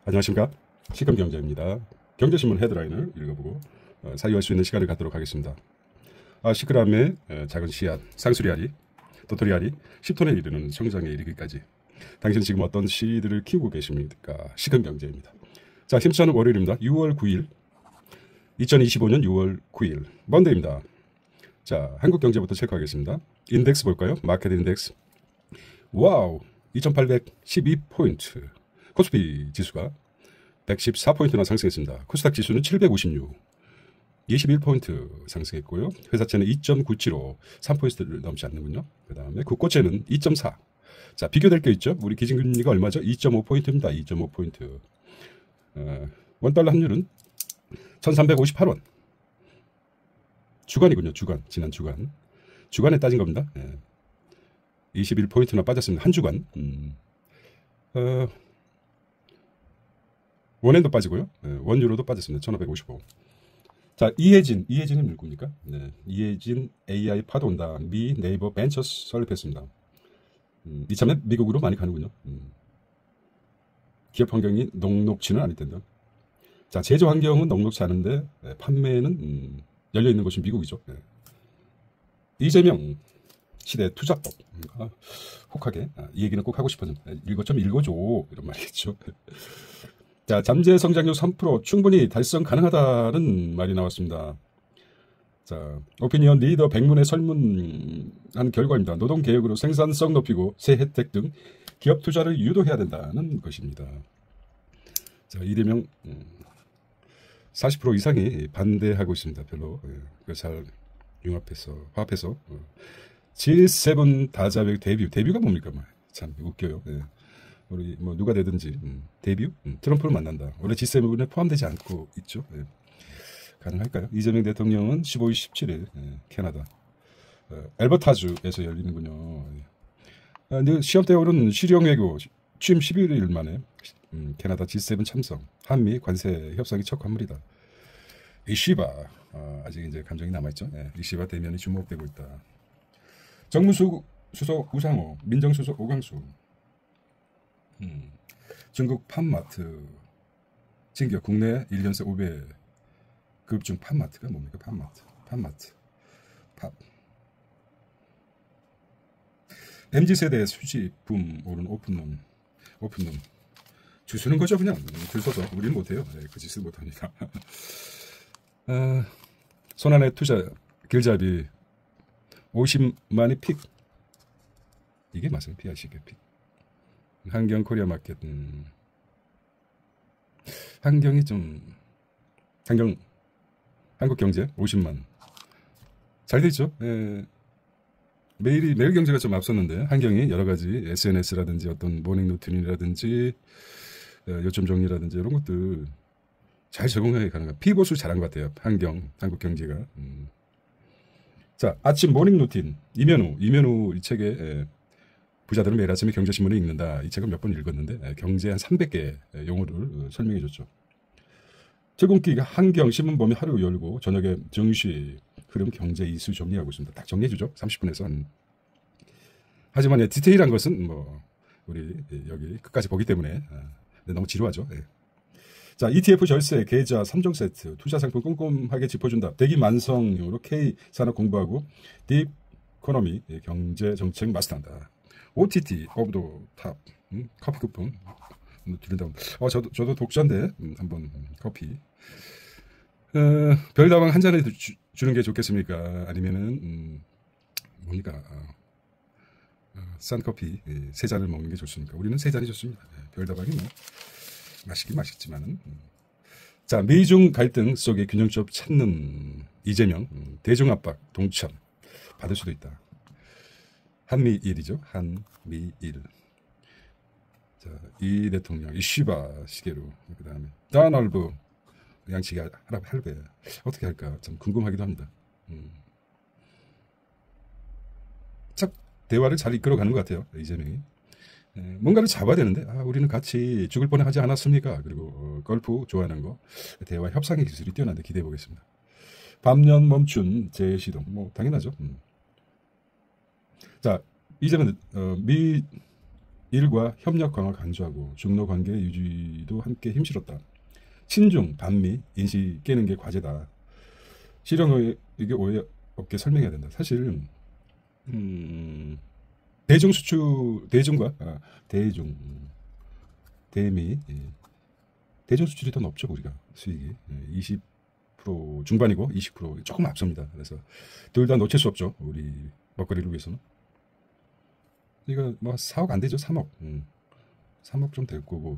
안녕하십니까. 시컴경제입니다. 경제신문 헤드라인을 읽어보고 사유할 수 있는 시간을 갖도록 하겠습니다. 시크람의 작은 씨앗, 상수리알이, 도토리알이 10톤에 이르는 성장에 이르기까지 당신은 지금 어떤 씨들을 키우고 계십니까? 시컴경제입니다. 자, 힘차는 월요일입니다. 6월 9일 2025년 6월 9일 먼데이입니다. 자, 한국 경제부터 체크하겠습니다. 인덱스 볼까요? 마켓 인덱스. 와우, 2812포인트. 코스피 지수가 114포인트나 상승했습니다. 코스닥 지수는 756, 21포인트 상승했고요. 회사채는 2.975, 3포인트를 넘지 않는군요. 그 다음에 국고채는 2.4. 자, 비교될 게 있죠. 우리 기준금리가 얼마죠? 2.5포인트입니다. 2.5포인트. 원달러 환율은 1358원. 주간이군요. 주간. 지난 주간. 주간에 따진 겁니다. 21포인트나 빠졌습니다. 한 주간. 원엔도 빠지고요. 원유로도 빠졌습니다. 1555. 자, 이혜진이 누굽니까? 네, 이혜진 AI 파도 온다. 미 네이버 벤처스 설립했습니다. 이참에 미국으로 많이 가는군요. 기업 환경이 녹록치는 않을 텐데. 자, 제조 환경은 녹록치 않은데 판매는 열려 있는 곳이 미국이죠. 네. 이재명 시대 투자법. 혹하게 이 얘기는 꼭 하고 싶어서 읽어줘 이런 말이겠죠. 자, 잠재 성장률 3% 충분히 달성 가능하다는 말이 나왔습니다. 자, 오피니언 리더 100문에 설문한 결과입니다. 노동개혁으로 생산성 높이고 새 혜택 등 기업 투자를 유도해야 된다는 것입니다. 자, 이재명 40% 이상이 반대하고 있습니다. 별로 잘 화합해서 G7 다자백 데뷔가 뭡니까? 참 웃겨요. 우리 뭐 누가 되든지 데뷔? 트럼프를 만난다. 원래 G7에 포함되지 않고 있죠. 가능할까요? 이재명 대통령은 15일, 17일 캐나다 엘버타주에서 열리는군요. 시험대에 오른 실용 외교 취임 11일 만에 캐나다 G7 참석, 한미 관세 협상이 첫 관물이다. 이시바 아직 이제 감정이 남아있죠. 이시바 대면이 주목되고 있다. 정무수석 우상호, 민정수석 오광수. 중국 팜마트 진격 국내 1년새 500급 중 팜마트가 뭡니까? 팜마트 MZ세대 수집 붐 오른 오픈룸 주수는 거죠. 그냥 줄 서서. 우리는 못해요. 그 짓을 못합니다. 손안의 투자 길잡이 50만이 픽. 이게 맞아요. PIC의 픽. 한경 코리아 마켓. 한경이 좀 한국 경제 50만 잘 됐죠. 매일 경제가 좀 앞섰는데 한경이 여러 가지 SNS라든지 어떤 모닝 루틴이라든지 요점 정리라든지 이런 것들 잘 적응해 가는 거. 피보수 잘한 것 같아요. 한국 경제가. 자, 아침 모닝 루틴 이면우 이 책에 부자들은 매일 아침에 경제신문을 읽는다. 이 책을 몇 번 읽었는데 경제 한 300개 용어를 설명해 줬죠. 출근기가 한경 신문 보면 하루 열고 저녁에 증시 흐름 경제 이슈 정리하고 있습니다. 딱 정리해 주죠. 30분에서 한. 하지만 디테일한 것은 뭐 우리 여기 끝까지 보기 때문에 너무 지루하죠. 자, ETF 절세 계좌 3종 세트 투자 상품 꼼꼼하게 짚어준다. 대기만성으로 K 산업 공부하고 딥 이코노미 경제 정책 마스터한다. OTT 오브 더 탑 커피 쿠폰 드린다고. 저도 독자인데 한번 커피 별다방 한 잔에 주는 게 좋겠습니까? 아니면은 뭡니까? 싼 커피 3잔을 먹는 게 좋습니까? 우리는 3잔이 좋습니다. 별다방이 뭐 맛있긴 맛있지만은. 자, 미중 갈등 속에 균형점 찾는 이재명 대중 압박 동참 받을 수도 있다. 한미일이죠. 한미일. 자, 이 대통령 이시바 시계로 그 다음에 다널브 양치기 할배 어떻게 할까 참 궁금하기도 합니다. 참 대화를 잘 이끌어가는 것 같아요. 이재명이. 뭔가를 잡아야 되는데 우리는 같이 죽을 뻔 하지 않았습니까? 그리고 골프 좋아하는 거 대화 협상의 기술이 뛰어난데 기대해 보겠습니다. 반년 멈춘 재시동 뭐 당연하죠. 자, 이제는 일과 협력 강화 강조하고 중로 관계 유지도 함께 힘실었다. 친중, 반미, 인식 깨는 게 과제다. 실형의 이게 오해 없게 설명해야 된다. 사실 대중 수출 대중과 대중 대미 대중 수출이 더 높죠 우리가 수익이 20% 중반이고 20% 조금 앞섭니다. 그래서 둘 다 놓칠 수 없죠 우리 먹거리를 위해서는. 이거 뭐 4억 안 되죠 3억 3억 좀 될 거고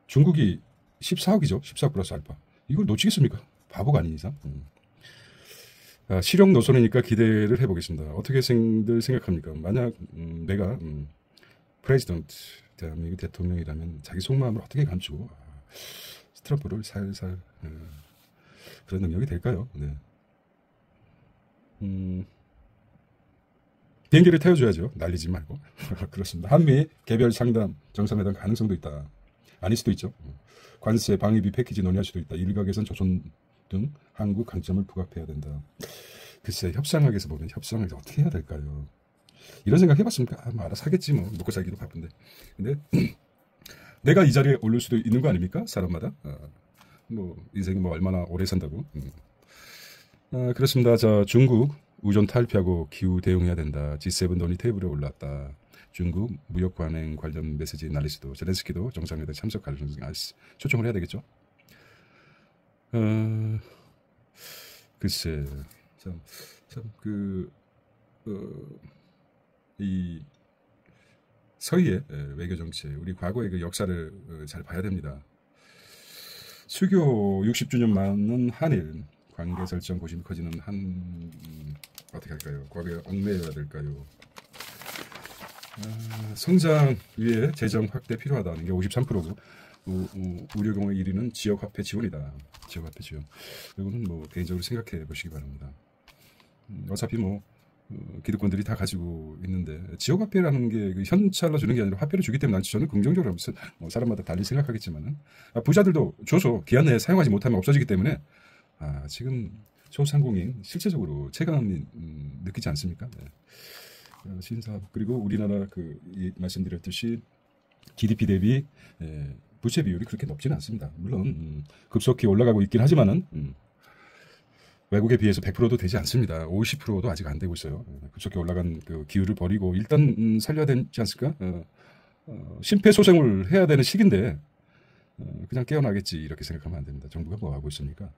중국이 14억이죠 14억 플러스 알파 이걸 놓치겠습니까? 바보가 아닌 이상. 실용 노선이니까 기대를 해보겠습니다. 어떻게 생각합니까? 만약 내가 프레지던트 대한민국 대통령이라면 자기 속마음을 어떻게 감추고 트럼프를 살살 그런 능력이 될까요? 네. 비행기를 태워줘야죠. 날리지 말고. 그렇습니다. 한미 개별 상담 정상회담 가능성도 있다. 아닐 수도 있죠. 관세 방위비 패키지 논의할 수도 있다. 일각에선 조선 등 한국 강점을 부각해야 된다. 글쎄 협상학에서 보면 협상을 어떻게 해야 될까요? 이런 생각 해봤습니까? 뭐 알아서 하겠지 뭐 먹고 살기도 바쁜데. 근데 내가 이 자리에 오를 수도 있는 거 아닙니까? 사람마다. 뭐 인생이 뭐 얼마나 오래 산다고. 그렇습니다. 자 중국 우전 탈피하고 기후 대응해야 된다. G7 논의 테이블에 올랐다. 중국 무역 관행 관련 메시지 날릴 수도 젤렌스키도 정상회담 참석 가능성 초청을 해야 되겠죠. 글쎄 이 서희의 외교 정치 우리 과거의 그 역사를 잘 봐야 됩니다. 수교 60주년 맞는 한일 관계 설정 고심이 커지는 어떻게 할까요? 과거에 얽매여야 될까요? 성장 위에 재정 확대 필요하다는 게 53%고 우려경우의 1위는 지역화폐 지원이다. 지역화폐 지원. 이거는 뭐 개인적으로 생각해 보시기 바랍니다. 어차피 뭐 기득권들이 다 가지고 있는데 지역화폐라는 게 그 현찰로 주는 게 아니라 화폐를 주기 때문에 저는 긍정적으로 뭐 사람마다 달리 생각하겠지만은 부자들도 줘서 기한 내에 사용하지 못하면 없어지기 때문에 지금 소상공인 실제적으로 체감이 느끼지 않습니까? 네. 신사업 그리고 우리나라 말씀드렸듯이 GDP 대비 부채 비율이 그렇게 높지는 않습니다. 물론 급속히 올라가고 있긴 하지만은 외국에 비해서 100%도 되지 않습니다. 50%도 아직 안 되고 있어요. 급속히 올라간 그 기율을 버리고 일단 살려야 되지 않을까? 심폐소생을 해야 되는 시기인데 그냥 깨어나겠지 이렇게 생각하면 안 됩니다. 정부가 뭐 하고 있습니까?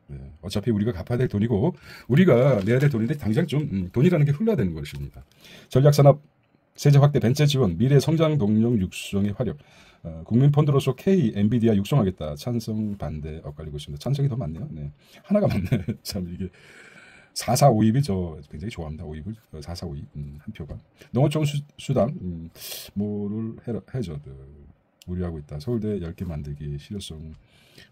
어차피 우리가 갚아야 될 돈이고 우리가 내야 될 돈인데 당장 좀 돈이라는 게 흘러야 되는 것입니다. 전략산업 세제 확대 벤처 지원 미래 성장 동력 육성의 활용 국민 펀드로서 K 엔비디아 육성하겠다. 찬성 반대 엇갈리고 있습니다. 찬성이 더 많네요. 네. 하나가 많네. 참 이게 4452이 저 굉장히 좋아합니다. 52을 4452 한 표가 농어촌 수당 뭐를 해줘 우려하고 있다. 서울대 10개 만들기 실효성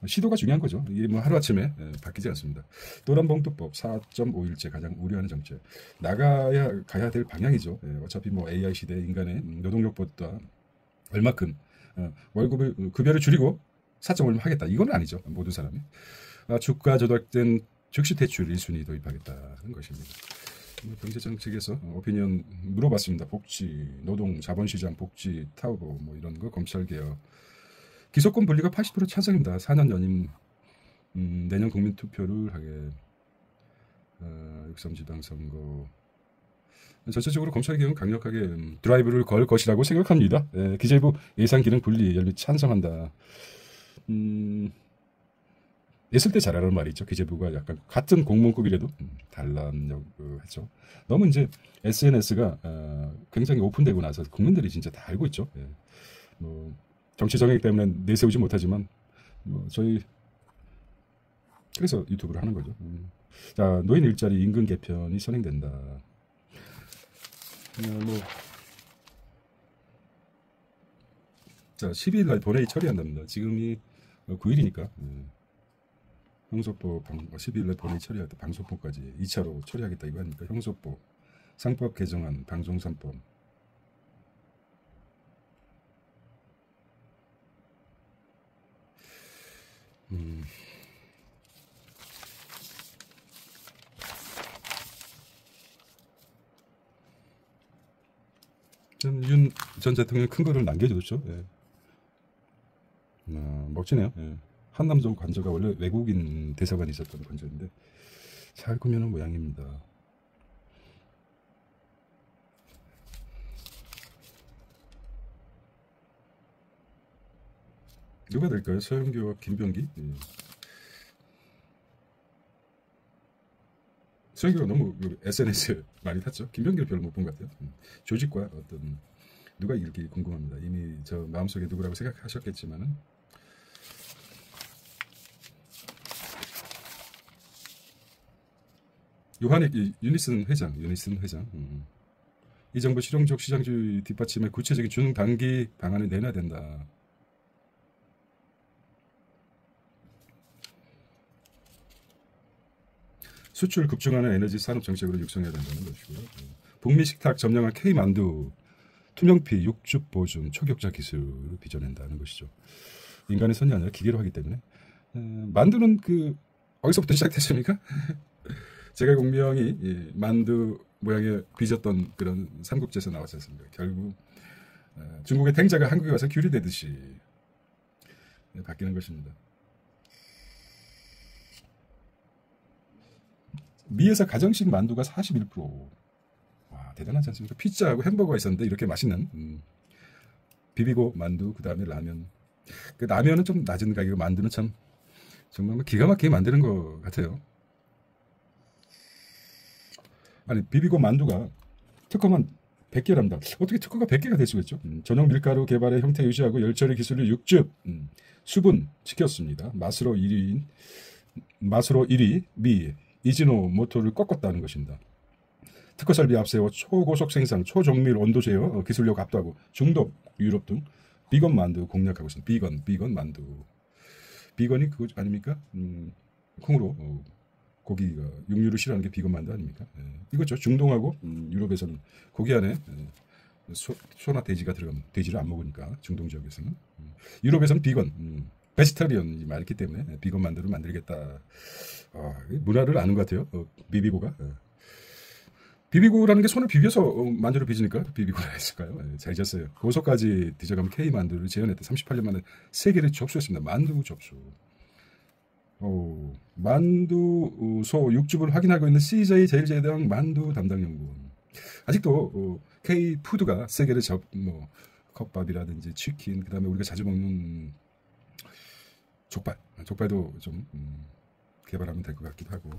시도가 중요한 거죠. 이게 뭐 하루아침에 바뀌지 않습니다. 노란봉투법 4.5일제 가장 우려하는 정책 가야 될 방향이죠. 어차피 뭐 AI 시대 인간의 노동력보다 얼마큼 월급을 급여를 줄이고 4.5를 하겠다. 이건 아니죠. 모든 사람이 주가 조작된 즉시 대출 1순위 도입하겠다는 것입니다. 경제정책에서 오피니언 물어봤습니다. 복지, 노동, 자본시장, 복지, 타우보 뭐 이런 거 검찰개혁. 기소권 분리가 80% 찬성입니다. 4년 연임 내년 국민투표를 하게 6.3 지방선거 전체적으로 검찰개혁은 강력하게 드라이브를 걸 것이라고 생각합니다. 기재부 예산기능 분리 열립 찬성한다. 있을 때 잘하는 말이 있죠. 기재부가 약간 같은 공무원급이라도 단란하고 했죠. 너무 이제 SNS가 굉장히 오픈되고 나서 국민들이 진짜 다 알고 있죠. 뭐 정치 정액 때문에 내세우지 못하지만 뭐 저희 그래서 유튜브를 하는 거죠. 자 노인 일자리 임금 개편이 선행된다. 자 12일 날 본회의 처리한답니다. 지금이 9일이니까. 형소법 12일날 본회의 처리하겠다. 방송법까지 2차로 처리하겠다 이거 아닙니까? 형소법, 상법 개정안, 방송3법. 윤 전 대통령 큰 거를 남겨줬죠. 예. 멋지네요. 예. 한남종 관저가 원래 외국인 대사관이 있었던 관저인데 잘 꾸며놓은 모양입니다. 누가 될까요? 서영교와 김병기? 예. 서영교가 너무 SNS에 많이 탔죠. 김병기를 별로 못 본 것 같아요. 조직과 어떤 누가 이렇게 궁금합니다. 이미 저 마음속에 누구라고 생각하셨겠지만은 요한익 유니슨 회장. 이 정부 실용적 시장주의 뒷받침에 구체적인 중단기 방안을 내놔야 된다. 수출 급증하는 에너지 산업 정책으로 육성해야 된다는 것이고요. 북미 식탁 점령한 K만두 투명피 육즙 보증 초격자 기술을 빚어낸다는 것이죠. 인간의 손이 아니라 기계로 하기 때문에 만두는 어디서부터 시작됐습니까? 제갈공명이 만두 모양에 빚었던 그런 삼국지에서 나왔지 않습니까? 결국 중국의 탱자가 한국에 와서 귤이 되듯이 바뀌는 것입니다. 미에서 가정식 만두가 41%. 와, 대단하지 않습니까? 피자하고 햄버거가 있었는데 이렇게 맛있는 비비고 만두, 그 다음에 라면. 라면은 좀 낮은 가격, 만두는 참 정말 기가 막히게 만드는 것 같아요. 아니, 비비고 만두가 특허만 100개랍니다. 어떻게 특허가 100개가 될 수가 있죠? 전용 밀가루 개발의 형태 유지하고 열처리 기술을 육즙, 수분 지켰습니다. 맛으로 1위 미 이지노 모토를 꺾었다는 것입니다. 특허 설비 앞세워 초고속 생산, 초정밀 온도 제어, 기술력 압도하고 중독, 유럽 등 비건 만두 공략하고 있습니다. 비건 만두. 비건이 그거 아닙니까? 콩으로 고기가 육류를 싫어하는 게 비건 만두 아닙니까? 이거죠. 중동하고 유럽에서는 고기 안에 소나 돼지가 들어가면 돼지를 안 먹으니까 중동 지역에서는 유럽에서는 비건 베지터리언이 많기 때문에 비건 만두를 만들겠다. 문화를 아는 것 같아요. 비비고가. 비비고라는 게 손을 비벼서 만두를 빚으니까 비비고라 했을까요? 잘 졌어요. 고소까지 뒤져가면 K만두를 재현했대. 38년 만에 세계를 접수했습니다. 만두 접수. 만두소 육즙을 확인하고 있는 CJ 제일제당 만두 담당 연구원. 아직도 K푸드가 세계를 컵밥이라든지 치킨, 그 다음에 우리가 자주 먹는 족발도 좀 개발하면 될 것 같기도 하고.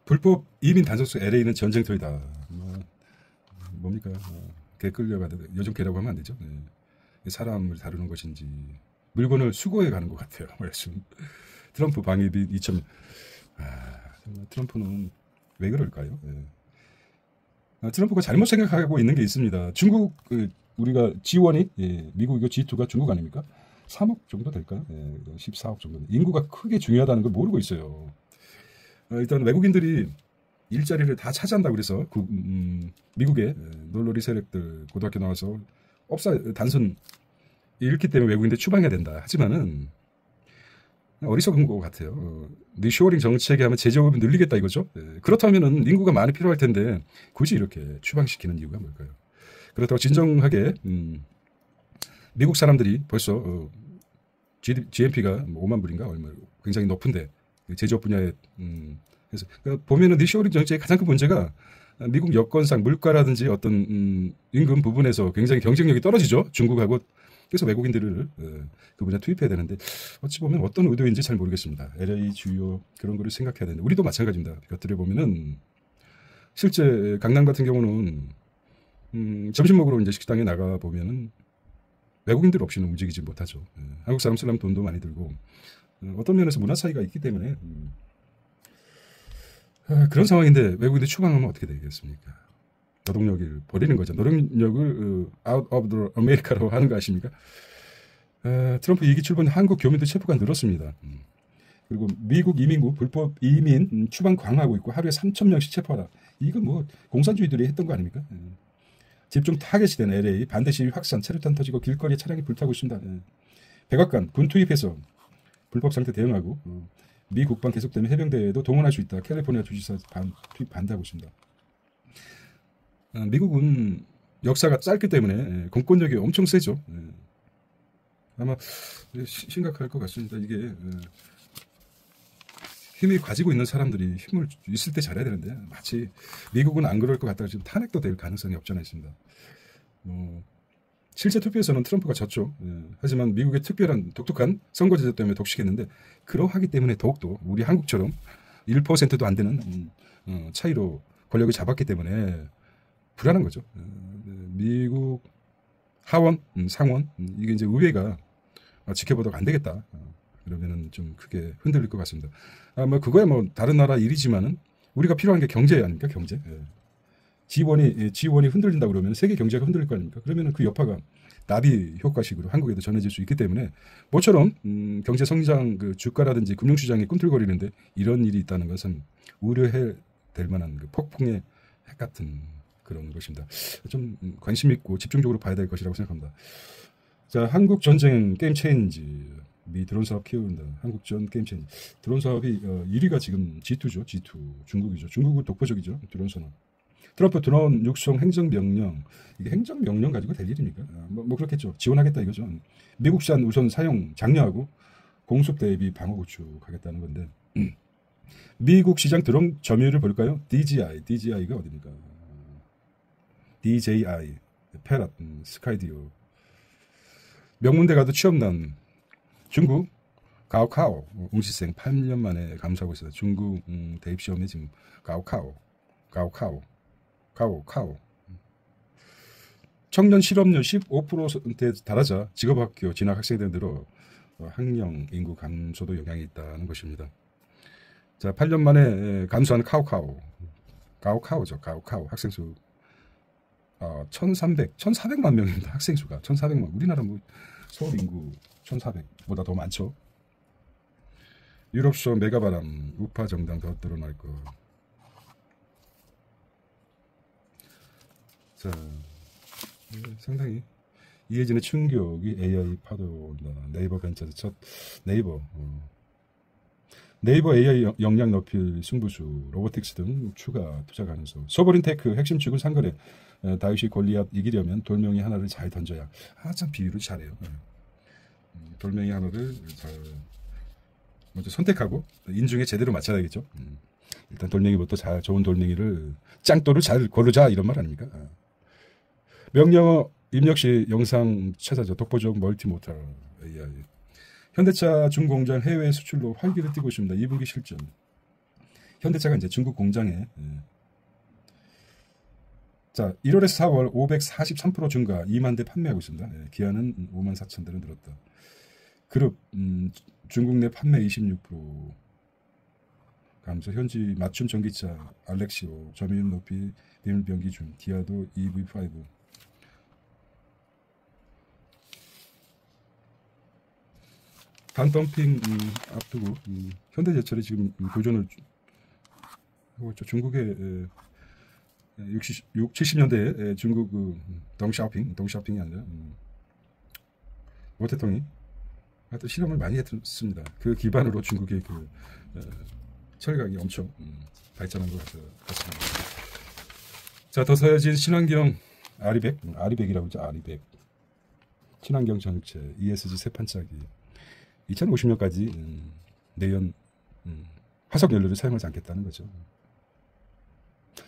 불법 이민 단속소 LA는 전쟁터이다. 뭡니까? 개 끌려가다 요즘 개라고 하면 안 되죠. 사람을 다루는 것인지 물건을 수거해 가는 것 같아요. 트럼프 방위비 2천. 트럼프는 왜 그럴까요? 트럼프가 잘못 생각하고 있는 게 있습니다. 중국 우리가 G1이 미국이고 G2가 중국 아닙니까? 3억 정도 될까요? 14억 정도. 인구가 크게 중요하다는 걸 모르고 있어요. 일단 외국인들이 일자리를 다 차지한다고 그래서 미국의 놀러리 세력들 고등학교 나와서 단순 읽기 때문에 외국인들 추방해야 된다. 하지만은 어리석은 것 같아요. 리쇼어링 정책에 하면 제조업을 늘리겠다 이거죠. 그렇다면은 인구가 많이 필요할 텐데 굳이 이렇게 추방시키는 이유가 뭘까요? 그렇다고 진정하게 미국 사람들이 벌써 GNP가 5만 불인가 얼마 굉장히 높은데 제조업 분야에 그래서 보면은 리쇼어링 정책의 가장 큰 문제가 미국 여건상 물가라든지 어떤 임금 부분에서 굉장히 경쟁력이 떨어지죠. 중국하고. 그래서 외국인들을 그 분야 투입해야 되는데 어찌 보면 어떤 의도인지 잘 모르겠습니다. LA 주요 그런 거를 생각해야 되는데 우리도 마찬가지입니다. 곁들여 보면은 실제 강남 같은 경우는 점심 먹으러 이제 식당에 나가 보면은 외국인들 없이는 움직이지 못하죠. 한국 사람 쓰려면 돈도 많이 들고 어떤 면에서 문화 차이가 있기 때문에 그런 상황인데 외국인들 추방하면 어떻게 되겠습니까? 노동력을 버리는 거죠. 노동력을 out of the America로 하는 거 아십니까? 트럼프 2기 출범 한국 교민들 체포가 늘었습니다. 그리고 미국 이민구 불법 이민 추방 강화하고 있고 하루에 3,000명씩 체포하다. 이거 뭐 공산주의들이 했던 거 아닙니까? 집중 타겟이 된 LA 반대 시위 확산, 체류탄 터지고 길거리에 차량이 불타고 있습니다. 백악관 군 투입해서 불법 상태 대응하고 미 국방 계속되면 해병대에도 동원할 수 있다. 캘리포니아 주지사 투입 반대하고 있습니다. 미국은 역사가 짧기 때문에 공권력이 엄청 세죠. 아마 심각할 것 같습니다. 이게 힘이 가지고 있는 사람들이 힘을 있을 때 잘해야 되는데 마치 미국은 안 그럴 것 같다가 지금 탄핵도 될 가능성이 없잖아 있습니다. 실제 투표에서는 트럼프가 졌죠. 하지만 미국의 특별한 독특한 선거제도 때문에 독식했는데 그러하기 때문에 더욱더 우리 한국처럼 1%도 안 되는 차이로 권력을 잡았기 때문에 불안한 거죠. 미국 하원, 상원 이게 이제 의회가 지켜보다가 안 되겠다. 그러면은 좀 크게 흔들릴 것 같습니다. 뭐 그거야 뭐 다른 나라 일이지만은 우리가 필요한 게 경제 아닙니까? 경제. 지원이 흔들린다 그러면 세계 경제가 흔들릴 거 아닙니까? 그러면은 그 여파가 나비 효과식으로 한국에도 전해질 수 있기 때문에 모처럼 경제 성장 그 주가라든지 금융시장이 꿈틀거리는데 이런 일이 있다는 것은 우려해 될 만한 그 폭풍의 핵 같은 그런 것입니다. 좀 관심 있고 집중적으로 봐야 될 것이라고 생각합니다. 자, 한국 전쟁 게임 체인지. 미 드론 사업 키운다. 한국전 게임 체인지. 드론 사업이 1위가 지금 G2죠. G2. 중국이죠. 중국은 독보적이죠. 드론 산업. 트럼프 드론 육성 행정명령. 이게 행정명령 가지고 될 일입니까? 뭐 그렇겠죠. 지원하겠다 이거죠. 미국산 우선 사용 장려하고 공습 대비 방어 구축하겠다는 건데. 미국 시장 드론 점유율을 볼까요? DJI가 어디입니까? DJI, 페랏, 스카이디오. 명문대 가도 취업난. 중국 가오카오 응시생 8년 만에 감수하고 있어요. 중국 대입 시험에 지금 가오카오 청년 실업률 15%에 달하자 직업학교 진학 학생들 들어 학령 인구 감소도 영향이 있다는 것입니다. 자, 8년 만에 감소한 가오카오죠. 가오카오 학생 수 1,400만 명입니다. 학생 수가 1,400만. 우리나라 뭐 서울 인구 1,400보다 더 많죠. 유럽서 메가바람 우파 정당 더 드러날 거. 자, 상당히 이해진의 충격이 AI 파도 온다. 네이버 벤처에서 첫 네이버 AI 역량 높일 승부수, 로보틱스 등 추가 투자 가능성. 소버린 테크 핵심 축은 상거래. 다윗이 골리앗 이기려면 돌멩이 하나를 잘 던져야. 참 비유를 잘해요. 돌멩이 하나를 잘 먼저 선택하고 인중에 제대로 맞춰야겠죠. 일단 돌멩이부터 잘 좋은 돌멩이를 짱돌을 잘 고르자 이런 말 아닙니까? 명령어 입력 시 영상 찾아줘. 독보적 멀티모탈 AI. 현대차 중공장 해외 수출로 활기를 띠고 있습니다. 2분기 실전. 현대차가 이제 중국 공장에 자 1월에서 4월 543% 증가 2만 대 판매하고 있습니다. 기아는 5만 4천 대를 늘었다. 그룹 중국 내 판매 26% 감소. 현지 맞춤 전기차 알렉시오 점유율 높이 비밀병기 중. 기아도 EV5 반덤핑 앞두고 현대제철이 지금 도전을 하고 있죠. 중국의 70년대에 중국 동샤오핑이 아니라 모태통이 하여튼 실험을 많이 했습니다. 그 기반으로 중국의 그 철강이 엄청 발전한 것 같습니다. 자, 더 서야진 친환경 아리백이라고 하죠. 아리백 친환경 정책 ESG 세 판짜기. 2050년까지 내연 화석 연료를 사용하지 않겠다는 거죠.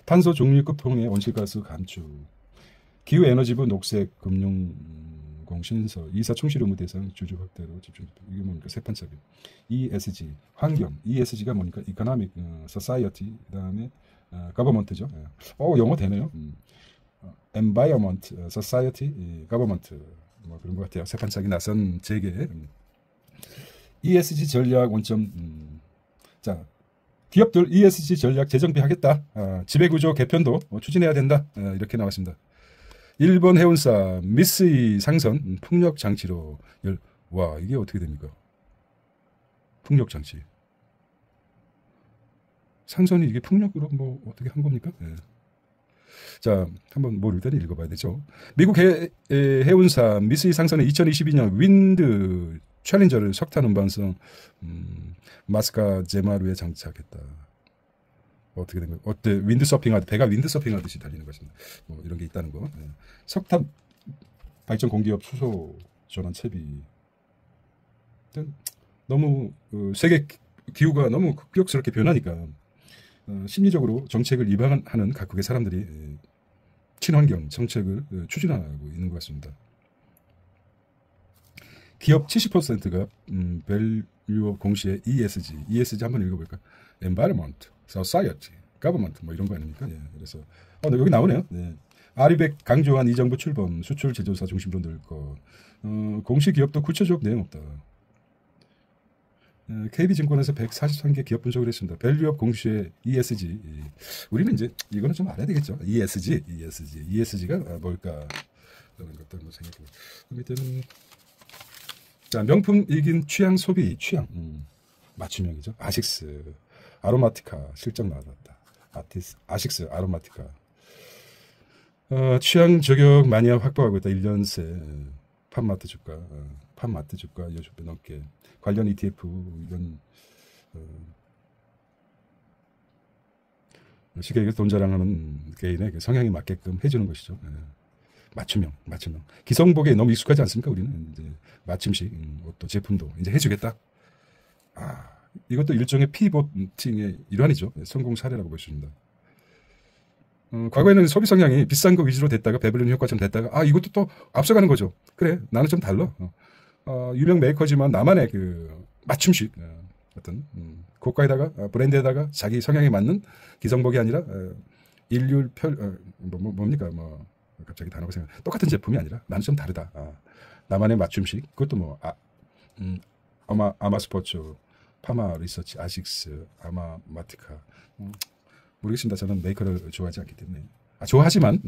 탄소 중립급 통해 온실가스 감축. 기후에너지부 녹색 금융공신서 이사 충실 의무 대상 주주 확대로 집중. 이게 뭡니까? 세 판짜기. ESG 환경. ESG가 뭐니까? Economic Society. 그다음에 Government죠. 영어 되네요. Environment Society Government 뭐 그런 것 같아요. 세 판짜기 나선 재계. ESG 전략 원점. 자, 기업들 ESG 전략 재정비하겠다. 지배구조 개편도 추진해야 된다. 이렇게 나왔습니다. 일본 해운사 미쓰이 상선 풍력 장치로 와, 이게 어떻게 됩니까? 풍력 장치. 상선이 이게 풍력으로 뭐 어떻게 한 겁니까? 자, 한번 모를 때는 읽어봐야 되죠. 미국 해운사 미쓰이 상선의 2022년 윈드 챌린저를 석탄 운반선 마스카 제마루에 장착했다. 어떻게 된 거예요? 어때 윈드서핑 배가 윈드서핑하듯이 달리는 것입니다. 뭐 이런 게 있다는 거. 예. 석탄 발전 공기업 수소 전환 채비. 너무 세계 기후가 너무 급격스럽게 변하니까 심리적으로 정책을 위반하는 각국의 사람들이 친환경 정책을 추진하고 있는 것 같습니다. 기업 70%가 밸류업 공시의 ESG 한번 읽어볼까? Environment, Society, Government 뭐 이런 거 아닙니까? 예, 그래서 여기 나오네요. 네. 아리백 강조한 이 정부 출범, 수출 제조사 중심으로 늘 것. 공시 기업도 구체적 내용 없다. KB증권에서 143개 기업 분석을 했습니다. 밸류업 공시의 ESG. 우리는 이제 이거는 좀 알아야 되겠죠. ESG가 뭘까? 그런 것들 한번 생각해 보죠. 밑에는 자, 명품 이긴 취향 소비, 맞춤형이죠. 아식스, 아로마티카 실적 나왔다. 아식스, 아로마티카. 취향 저격 마니아 확보하고 있다. 1년 새 팜마트 주가 여주배 넘게 관련 ETF 이런 쉽게 얘기해서 돈 자랑하는 개인의 그 성향에 맞게끔 해주는 것이죠. 맞춤형. 기성복에 너무 익숙하지 않습니까? 우리는 이제 맞춤식 또 제품도 이제 해주겠다. 이것도 일종의 피보팅의 일환이죠. 성공 사례라고 볼 수 있습니다. 과거에는 소비 성향이 비싼 거 위주로 됐다가 배불리는 효과처럼 됐다가 이것도 또 앞서가는 거죠. 그래, 나는 좀 달라. 유명 메이커지만 나만의 그 맞춤식 어떤 고가에다가 브랜드에다가 자기 성향에 맞는 기성복이 아니라 일률 뭡니까 갑자기 단어가 생각. 똑같은 제품이 아니라 나는 좀 다르다. 나만의 맞춤식. 그것도 아마스포츠, 파마 리서치, 아식스, 아마마티카. 모르겠습니다. 저는 메이커를 좋아하지 않기 때문에. 좋아하지만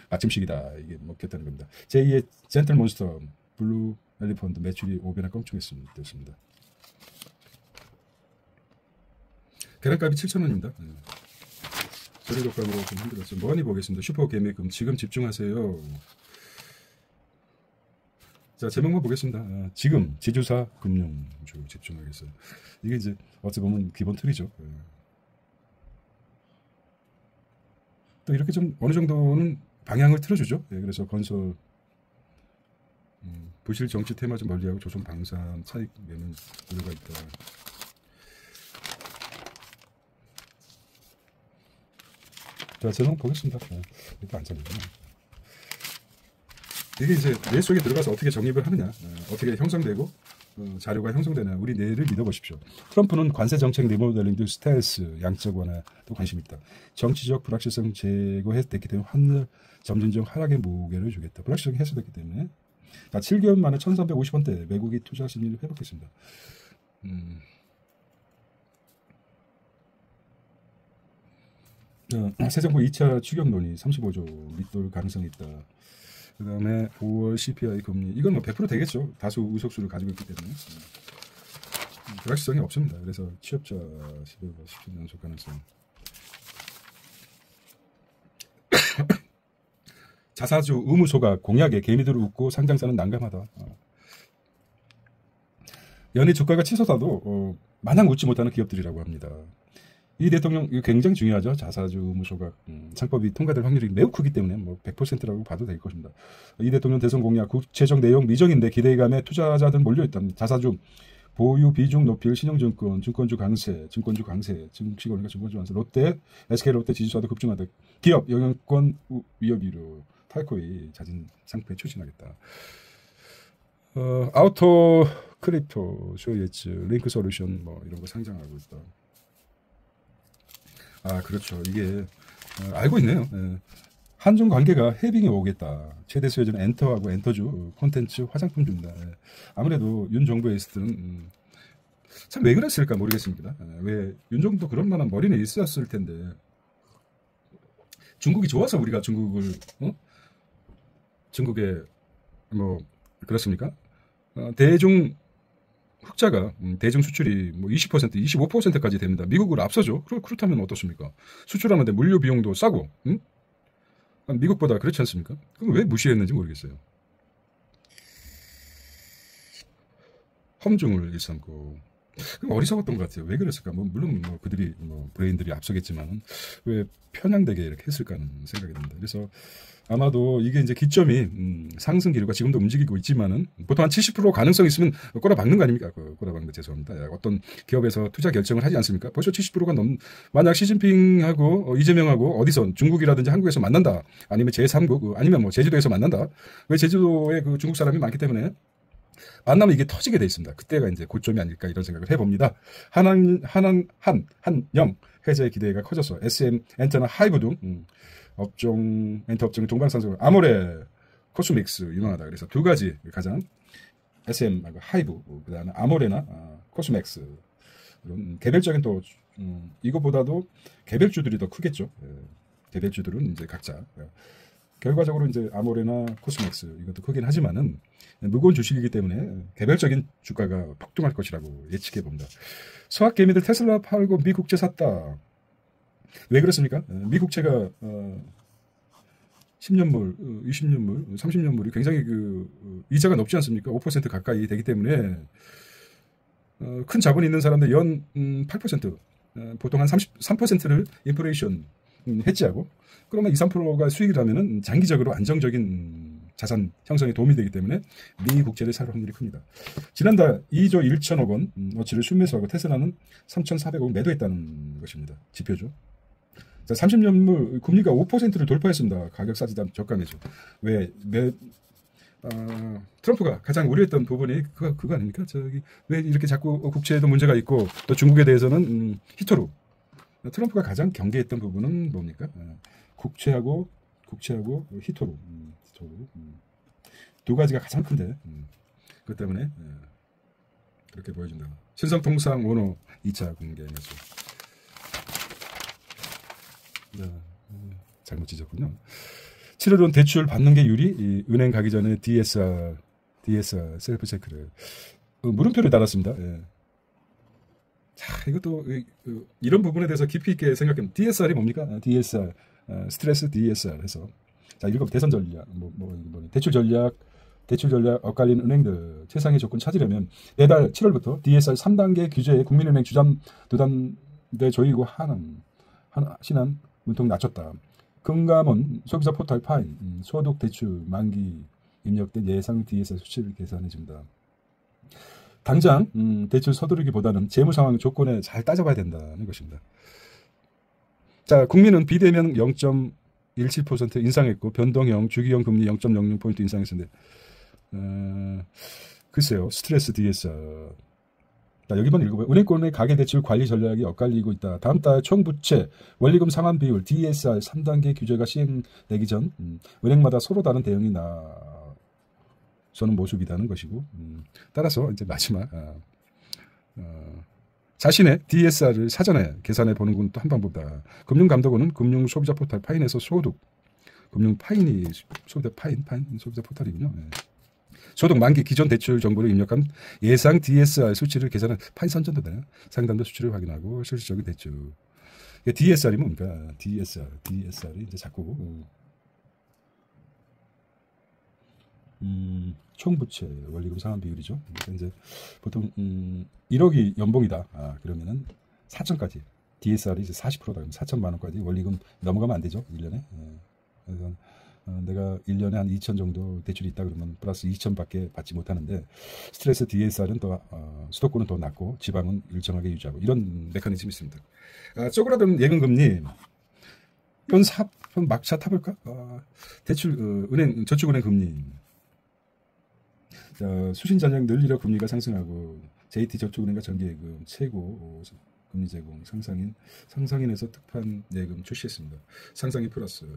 맞춤식이다. 이게 먹겠다는 겁니다. 제2의 젠틀몬스터 블루 엘리펀드 매출이 5배나 껑충했습니다. 계란값이 7,000원입니다. 저리 독감으로 좀 힘들었어요. 뭐니 보겠습니다. 슈퍼 개미금 지금 집중하세요. 자, 제목만 보겠습니다. 지금 지주사 금융주 집중하겠어요. 이게 이제 어찌 보면 기본 틀이죠. 또 이렇게 좀 어느 정도는 방향을 틀어주죠. 그래서 건설 부실 정치 테마 좀 멀리하고 조선 방산 차익 내는 우려가 있다. 자, 제목 보겠습니다. 일단 안 잘리구나. 이게 이제 뇌 속에 들어가서 어떻게 정립을 하느냐, 어떻게 형성되고 자료가 형성되냐, 우리 뇌를 믿어보십시오. 트럼프는 관세 정책 리모델링 등 스텔스 양적 완화도 관심이 있다. 정치적 불확실성 제거했기 때문에 환율 점진적 하락의 무게를 주겠다. 불확실성이 해소됐기 때문에. 자, 7개월 만에 1350원대 외국이 투자 심리를 회복했습니다. 새 정부 2차 추경 논의 35조 밑돌 가능성이 있다. 그 다음에 5월 CPI 금리 이건 100% 되겠죠. 다수 의석수를 가지고 있기 때문에 불확실성이 없습니다. 그래서 취업자 10년 연속 가능성. 자사주 의무소각 공약에 개미들을 웃고 상장사는 난감하다. 연일 주가가 치솟아도 마냥 웃지 못하는 기업들이라고 합니다. 이 대통령 이거 굉장히 중요하죠. 자사주 의무소각 상법이 통과될 확률이 매우 크기 때문에 100%라고 봐도 될 것입니다. 이 대통령 대선 공약 구체적 내용 미정인데 기대감에 투자자들 몰려있다. 자사주 보유 비중 높일 신용증권, 증권주 강세, 증시권리가 증권주 완세, 롯데, SK롯데 지주사도 급증하다. 기업 영향권 위협이로 탈코이 자진 상패 추진하겠다. 아우토 크립토, 쇼예츠, 링크 솔루션 이런 거 상장하고 있다. 그렇죠. 이게 알고 있네요. 한중 관계가 해빙에 오겠다. 최대 수혜주는 엔터하고 엔터주, 콘텐츠, 화장품 준다. 아무래도 윤 정부에 있을 때는 참 왜 그랬을까 모르겠습니다. 왜 윤 정부도 그런 만한 머리는 있었을 텐데 중국이 좋아서 우리가 중국을 중국에 그렇습니까? 대중 흑자가 대중 수출이 20%, 25%까지 됩니다. 미국을 앞서죠. 그렇다면 어떻습니까? 수출하는데 물류 비용도 싸고, 미국보다 그렇지 않습니까? 그럼 왜 무시했는지 모르겠어요. 험중을 일삼고 어리석었던 것 같아요. 왜 그랬을까? 뭐 물론 뭐 그들이 뭐 브레인들이 앞서겠지만은 왜 편향되게 이렇게 했을까는 생각이 듭니다. 그래서 아마도 이게 이제 기점이 상승 기류가 지금도 움직이고 있지만은 보통 한 70% 가능성 있으면 꼬라박는 거 아닙니까? 꼬라박는 거 죄송합니다. 어떤 기업에서 투자 결정을 하지 않습니까? 벌써 70%가 만약 시진핑하고 이재명하고 어디서 중국이라든지 한국에서 만난다. 아니면 제3국 아니면 뭐 제주도에서 만난다. 왜 제주도에 그 중국 사람이 많기 때문에 만나면 이게 터지게 돼 있습니다. 그때가 이제 고점이 아닐까 이런 생각을 해봅니다. 한영 해제의 기대가 커져서 SM 엔터나 하이브 등 엔터 업종 동방상승 아모레 코스믹스 유명하다. 그래서 두 가지 가장 SM 하이브 그다음에 아모레나 코스맥스 이런 개별적인 또 이거보다도 개별주들이 더 크겠죠. 개별주들은 이제 각자 결과적으로 이제 아모레나 코스맥스 이것도 크긴 하지만은 무거운 주식이기 때문에 개별적인 주가가 폭등할 것이라고 예측해 봅니다. 서학 개미들 테슬라 팔고 미국채 샀다. 왜 그렇습니까? 미국채가 10년물, 20년물, 30년물이 굉장히 이자가 높지 않습니까? 5% 가까이 되기 때문에 큰 자본이 있는 사람들 연 8%, 보통 한 33%를 인플레이션 해지하고 그러면 2, 3%가 수익이라면 장기적으로 안정적인 자산 형성에 도움이 되기 때문에 미 국채를 살 확률이 큽니다. 지난달 2조 1천억 원 어치를 순매수하고 테슬라는 3,400억 매도했다는 것입니다. 지표죠. 자, 30년물 금리가 5%를 돌파했습니다. 가격 싸지다 저가매수. 트럼프가 가장 우려했던 부분이 그거 아닙니까? 왜 이렇게 자꾸 국채에도 문제가 있고 또 중국에 대해서는 히토루. 트럼프가 가장 경계했던 부분은 뭡니까? 국채하고 히토루. 두 가지가 가장 큰데 그것 때문에 그렇게 보여준다. 신성통상 원호 2차 공개 매수. 잘못 찢었군요. 7월은 대출 받는 게 유리. 은행 가기 전에 DSR 셀프 체크를 물음표를 달았습니다. 예. 자, 이것도 이런 부분에 대해서 깊이 있게 생각하면 DSR이 뭡니까? DSR 스트레스 DSR 해서 자 읽어 대선 전략 대출 전략 엇갈린 은행들 최상의 조건 찾으려면 매달 7월부터 DSR 3단계 규제에 국민은행 주담 두단대 조이고 신한 문통 낮췄다. 금감원 소비자 포털 파인 소득 대출 만기 입력된 예상 DSR 수치를 계산해 준다. 당장 대출 서두르기보다는 재무 상황 조건에 잘 따져봐야 된다는 것입니다. 자, 국민은 비대면 0.17% 인상했고 변동형 주기형 금리 0.06포인트 인상했는데 글쎄요. 스트레스 DSR. 자, 여기만 읽어봐요. 은행권의 가계대출 관리 전략이 엇갈리고 있다. 다음 달 총부채 원리금 상환 비율 DSR 3단계 규제가 시행되기 전 은행마다 서로 다른 대응이 나서는 모습이라는 것이고 따라서 이제 마지막 자신의 DSR을 사전에 계산해 보는 건 또 한 방법이다. 금융감독원은 금융소비자 포털 파인에서 금융 파인이 파인 소비자 포털이군요. 네. 소득 만기 기존 대출 정보를 입력한 예상 DSR 수치를 계산한 파인 선전도 되나 상담도 수치를 확인하고 실질적인 대출. DSR이 뭡니까? DSR이 이제 자꾸 총부채 원리금 상환 비율이죠. 그러니까 이제 보통 1억이 연봉이다. 그러면은 4천까지 DSR이 이제 40%다. 그러면 4천만 원까지 원리금 넘어가면 안 되죠. 1년에. 그래서 내가 1년에 한 2천 정도 대출이 있다 그러면 플러스 2천밖에 받지 못하는데 스트레스 DSR은 더 수도권은 더 낮고 지방은 일정하게 유지하고 이런 메커니즘이 있습니다. 쪼그라드는 예금금리 이건 막차 타볼까? 대출 은행 저축은행 금리 수신 잔액 늘리려 금리가 상승하고 JT저축은행과 정기예금 최고 금리 제공 상상인에서 특판 예금 출시했습니다. 상상인 플러스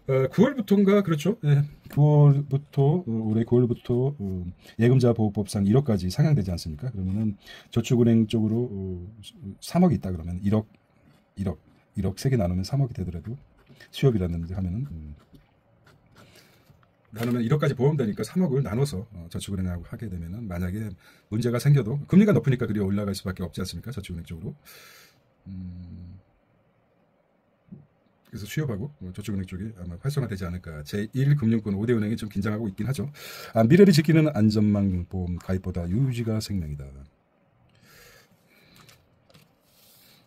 9월부터인가 그렇죠? 네, 9월부터 올해 9월부터 예금자 보호법상 1억까지 상향되지 않습니까? 그러면은 저축은행 쪽으로 3억이 있다 그러면 1억 3개 나누면 3억이 되더라도 수협이라든지 하면은 나누면 1억까지 보험되니까 3억을 나눠서 저축은행하고 하게 되면은 만약에 문제가 생겨도 금리가 높으니까 그리 올라갈 수밖에 없지 않습니까? 저축은행 쪽으로. 그래서 수협하고 저축은행 쪽이 아마 활성화되지 않을까. 제1금융권 5대 은행이 좀 긴장하고 있긴 하죠. 미래를 지키는 안전망 보험 가입보다 유지가 생명이다.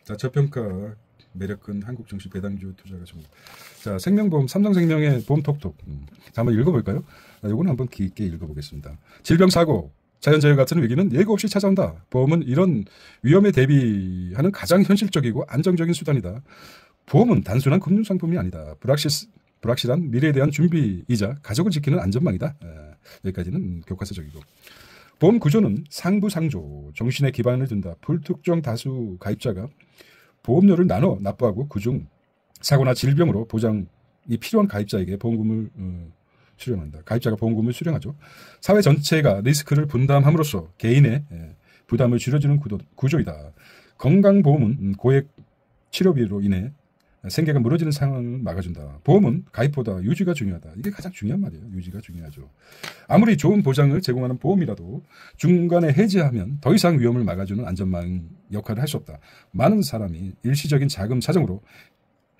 자, 저평가 매력큰 한국 증시 배당주 투자가 좀. 자, 생명보험 삼성생명의 보험 톡톡. 자, 한번 읽어볼까요? 요거는 한번 깊게 읽어보겠습니다. 질병사고, 자연재해 같은 위기는 예고 없이 찾아온다. 보험은 이런 위험에 대비하는 가장 현실적이고 안정적인 수단이다. 보험은 단순한 금융상품이 아니다. 불확실한 미래에 대한 준비이자 가족을 지키는 안전망이다. 여기까지는 교과서적이고. 보험 구조는 상부상조, 정신에 기반을 둔다. 불특정 다수 가입자가 보험료를 나눠 납부하고 그중 사고나 질병으로 보장이 필요한 가입자에게 보험금을 수령한다. 가입자가 보험금을 수령하죠. 사회 전체가 리스크를 분담함으로써 개인의 부담을 줄여주는 구조이다. 건강보험은 고액 치료비로 인해 생계가 무너지는 상황을 막아준다. 보험은 가입보다 유지가 중요하다. 이게 가장 중요한 말이에요. 유지가 중요하죠. 아무리 좋은 보장을 제공하는 보험이라도 중간에 해지하면 더 이상 위험을 막아주는 안전망 역할을 할 수 없다. 많은 사람이 일시적인 자금 사정으로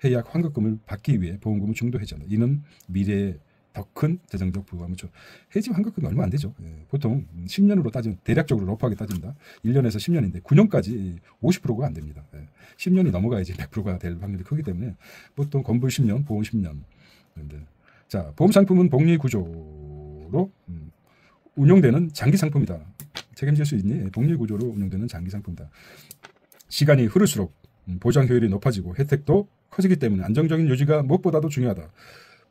해약 환급금을 받기 위해 보험금을 중도 해지한다. 이는 미래에 더 큰 재정적 부담을 줘. 해지 환급금이 얼마 안 되죠. 보통 10년으로 따지면 대략적으로 러프하게 따진다. 1년에서 10년인데 9년까지 50%가 안 됩니다. 10년이 넘어가야지 100%가 될 확률이 크기 때문에 보통 건불 10년, 보험 10년. 자, 보험 상품은 복리 구조로 운용되는 장기 상품이다. 책임질 수 있니? 복리 구조로 운용되는 장기 상품이다. 시간이 흐를수록 보장 효율이 높아지고 혜택도 커지기 때문에 안정적인 유지가 무엇보다도 중요하다.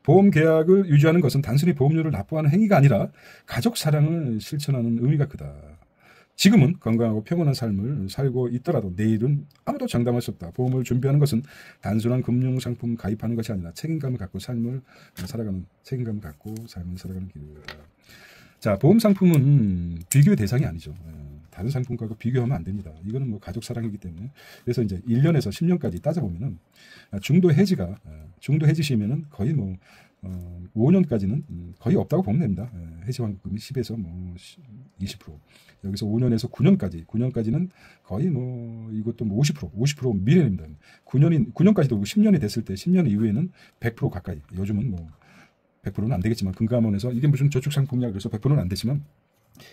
보험 계약을 유지하는 것은 단순히 보험료를 납부하는 행위가 아니라 가족 사랑을 실천하는 의미가 크다. 지금은 건강하고 평온한 삶을 살고 있더라도 내일은 아무도 장담할 수 없다. 보험을 준비하는 것은 단순한 금융상품 가입하는 것이 아니라 책임감을 갖고 삶을 살아가는 책임감을 갖고 삶을 살아가는 길이다. 자, 보험 상품은 비교의 대상이 아니죠. 다른 상품과 비교하면 안 됩니다. 이거는 뭐 가족 사랑이기 때문에. 그래서 이제 1년에서 10년까지 따져보면은 중도 해지 시면은 거의 뭐 5년까지는 거의 없다고 보면 됩니다. 해지 환급금이 10에서 뭐 20%. 여기서 5년에서 9년까지는 거의 뭐 이것도 뭐 50% 미래입니다. 9년까지도 10년이 됐을 때 10년 이후에는 100% 가까이. 요즘은 뭐 100%는 안 되겠지만 금감원에서 이게 무슨 저축 상품이냐 그래서 100%는 안 되지만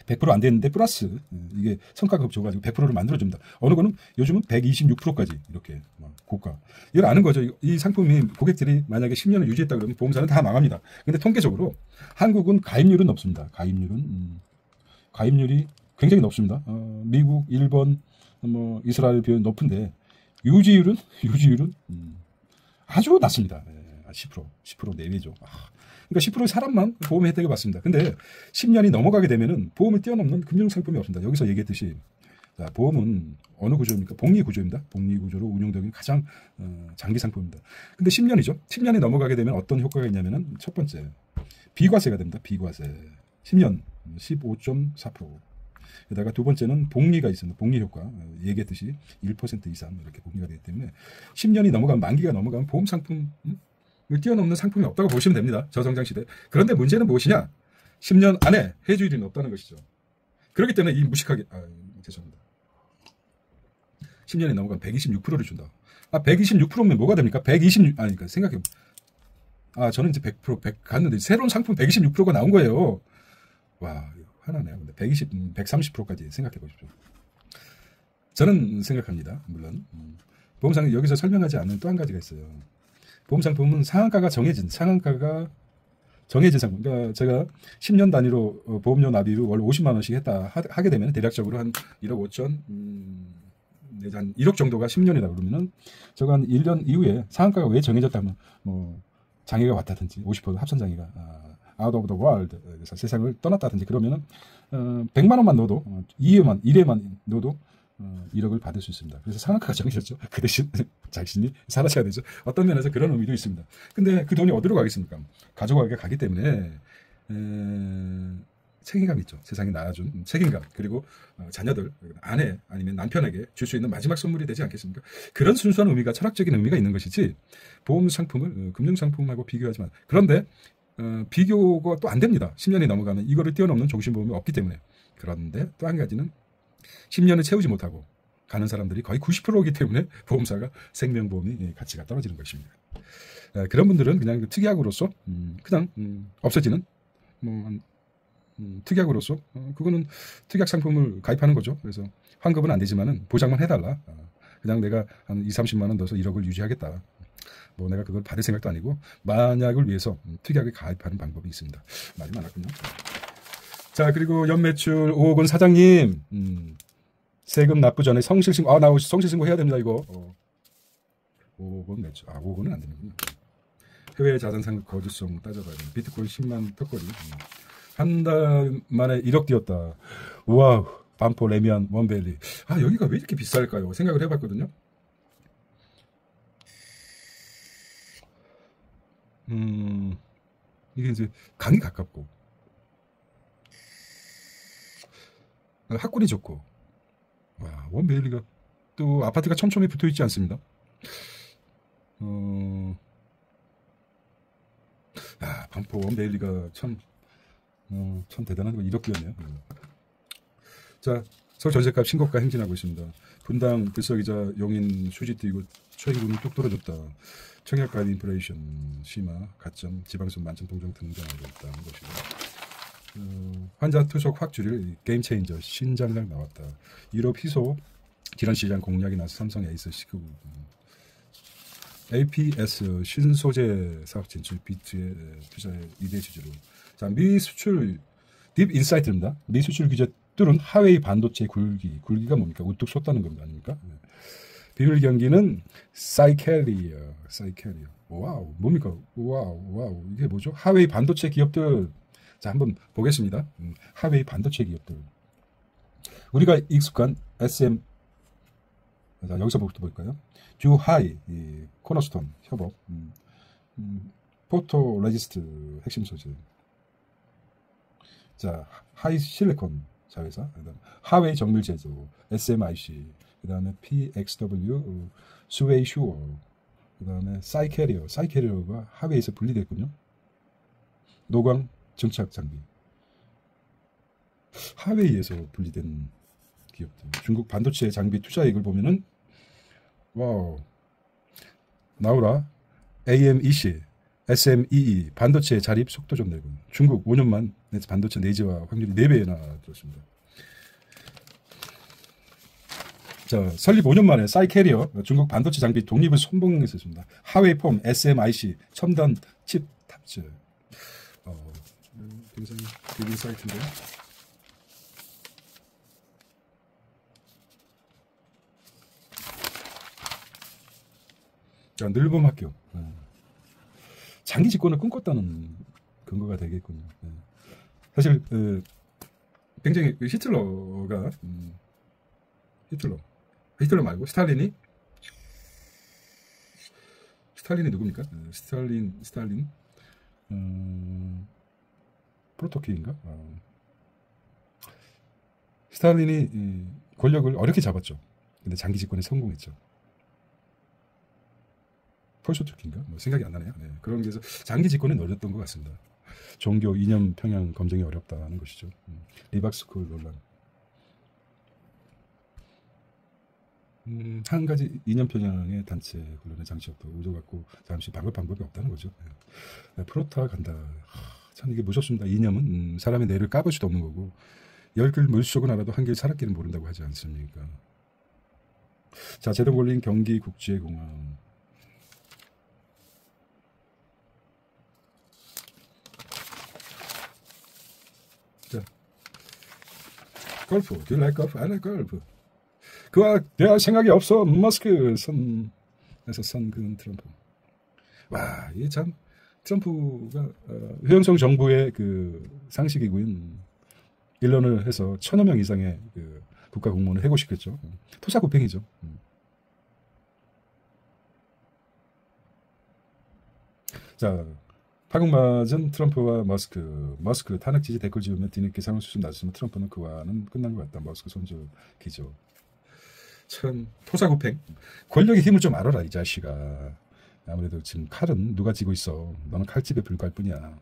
100% 안 되는데 플러스 이게 성과가 줘가지고 100%를 만들어줍니다. 어느 거는 요즘은 126%까지 이렇게 고가. 이걸 아는 거죠. 이 상품이 고객들이 만약에 10년을 유지했다 그러면 보험사는 다 망합니다. 근데 통계적으로 한국은 가입률은 높습니다. 가입률이 굉장히 높습니다. 미국, 일본, 뭐 이스라엘 비율 높은데 유지율은 아주 낮습니다. 10% 내외죠. 그러니까 10%의 사람만 보험 혜택을 받습니다. 근데 10년이 넘어가게 되면은 보험을 뛰어넘는 금융상품이 없습니다. 여기서 얘기했듯이 자, 보험은 어느 구조입니까? 복리 구조입니다. 복리 구조로 운용되는 가장 장기 상품입니다. 근데 10년이죠. 10년이 넘어가게 되면 어떤 효과가 있냐면은 첫 번째 비과세가 됩니다. 비과세 10년 15.4%. 게다가 두 번째는 복리가 있습니다. 복리 효과 얘기했듯이 1% 이상 이렇게 복리가 되기 때문에 10년이 넘어가면 만기가 넘어가면 보험 상품 뛰어넘는 상품이 없다고 보시면 됩니다. 저성장 시대. 그런데 문제는 무엇이냐? 10년 안에 해주율이 높다는 것이죠. 그렇기 때문에 이 무식하게 죄송합니다. 10년이 넘어가면 126%를 준다. 126%면 뭐가 됩니까? 126 그러니까 생각해. 저는 이제 100% 갔는데 새로운 상품 126%가 나온 거예요. 와, 화나네요. 근데 130%까지 생각해 보십시오. 저는 생각합니다. 물론 보험상 여기서 설명하지 않는 또 한 가지가 있어요. 보험 상품은 상한가가 정해진 상품. 그러니까 제가 10년 단위로 보험료 납입을 월 50만 원씩 하게 되면 대략적으로 한 1억 5천, 내지 한 1억 정도가 10년이다 그러면은 저거 한 1년 이후에 상한가가 왜 정해졌다면 뭐 장애가 왔다든지 50% 합산 장애가 out of the world 그래서 세상을 떠났다든지 그러면은 100만 원만 넣어도 1회만 넣어도 1억을 받을 수 있습니다. 그래서 상한가가 정해졌죠. 그 대신 자신이 살아셔야 되죠. 어떤 면에서 그런 의미도 있습니다. 근데 그 돈이 어디로 가겠습니까? 가족에게 가기 때문에 책임감이 있죠. 세상에 낳아준 책임감 그리고 자녀들, 아내 아니면 남편에게 줄 수 있는 마지막 선물이 되지 않겠습니까? 그런 순수한 의미가 철학적인 의미가 있는 것이지 보험 상품을 금융상품하고 비교하지만 그런데 비교가 또 안 됩니다. 10년이 넘어가면 이거를 뛰어넘는 종신보험이 없기 때문에. 그런데 또 한 가지는 10년을 채우지 못하고 가는 사람들이 거의 90%이기 때문에 보험사가 생명보험이 가치가 떨어지는 것입니다. 그런 분들은 그냥 특약으로서 그냥 없어지는 특약으로서 그거는 특약 상품을 가입하는 거죠. 그래서 환급은 안 되지만은 보장만 해달라. 그냥 내가 한 2, 30만 원 넣어서 1억을 유지하겠다. 뭐 내가 그걸 받을 생각도 아니고 만약을 위해서 특이하게 가입하는 방법이 있습니다. 말이 많았군요. 자, 그리고 연매출 5억 원 사장님, 세금 납부 전에 성실신고, 나 성실신고 해야 됩니다, 이거. 5억 원 매출, 5억 원은 안 되는군요. 해외 자산상 거주성 따져봐야 됩니다. 비트코인 10만 턱걸이. 한 달 만에 1억 뛰었다. 우와, 반포, 레미안, 원밸리. 여기가 왜 이렇게 비쌀까요? 생각을 해봤거든요. 이게 이제 강이 가깝고, 학군이 좋고, 와, 원베일리가 또 아파트가 촘촘히 붙어 있지 않습니다. 반포 원베일리가 참 대단한 거 1억이었네요. 자, 서울 전세값 신고가 행진하고 있습니다. 분당 들썩이자 용인 수지 뛰고 최고금이 뚝 떨어졌다. 청약가입 인플레이션 심화 가점 지방선 만점 동정 등장하고 있다는 것이고, 환자 투석 확 줄일 게임 체인저 신장작 나왔다. 유럽 희소 질환시장 공략이 나서 삼성 에이스 시급. APS 신소재 사업 진출 비트의 투자의 2대 주주로. 자, 미 수출 딥 인사이트입니다. 미 수출 규제 뚫은 하웨이 반도체 굴기가 뭡니까? 우뚝 솟다는 겁니다, 아닙니까? 비밀 경기는 사이켈리어. 와우, 뭡니까? 와우, 이게 뭐죠? 하웨이 반도체 기업들. 자, 한번 보겠습니다. 하웨이 반도체 기업들. 우리가 익숙한 SM. 자, 여기서부터 볼까요? 듀하이, 코너스톤 협업, 포토 레지스트 핵심 소재. 자, 하이 실리콘 자회사, 하웨이 정밀 제조, SMIC, 그 다음에 PXW, 스웨이 슈어, 그 다음에 사이캐리어가 하웨이에서 분리됐군요. 노광 정착 장비. 하웨이에서 분리된 기업들. 중국 반도체 장비 투자액을 보면은, 와우, 나우라, AMEC, SMEE, 반도체 자립 속도 좀 내고, 중국 5년만 반도체 내재화 확률이 4배나 들었습니다. 자, 설립 5년 만에 사이캐리어, 중국 반도체 장비 독립을 선봉했습니다. 하웨이폼, SMIC, 첨단 칩 탑재. 굉장히 비밀 사이트인데요. 자, 늘봄 학교. 장기 집권을 꿈꿨다는 근거가 되겠군요. 사실 굉장히 히틀러가 히틀러 말고 스탈린이 누굽니까? 스탈린 프로토키인가? 스탈린이 권력을 어렵게 잡았죠. 근데 장기 집권에 성공했죠. 폴쇼트키인가? 생각이 안 나네요. 그런 게서 장기 집권에 노렸던 것 같습니다. 종교 이념 평양 검증이 어렵다는 것이죠. 리박스쿨 논란. 한 가지 이념 편향의 단체 훈련의 장치였다. 우조 갖고 잠시 방법이 없다는 거죠. 프로타 간다. 참 이게 무섭습니다. 이념은 사람의 뇌를 까볼 수도 없는 거고, 10길 물속은 알아도 한 길 살았기를 모른다고 하지 않습니까? 자, 제동 걸린 경기국제공항. 자, 골프. Do you like golf? I like golf. 그와 대할 생각이 없어. 머스크 선에서 선근 트럼프. 와, 이게 참 트럼프가 효용성 정부의 그 상식이고인 일론을 해서 1000여 명 이상의 그 국가 공무원을 해고시켰죠. 토사구팽이죠. 자, 파국맞은 트럼프와 머스크 탄핵 지지 댓글 지으며 뒤늦게 상황수준 낮았으면 트럼프는 그와는 끝난 것 같다. 머스크 손절 기조. 참 토사구팽. 권력의 힘을 좀 알아라 이 자식아. 아무래도 지금 칼은 누가 쥐고 있어. 너는 칼집에 불과할 뿐이야.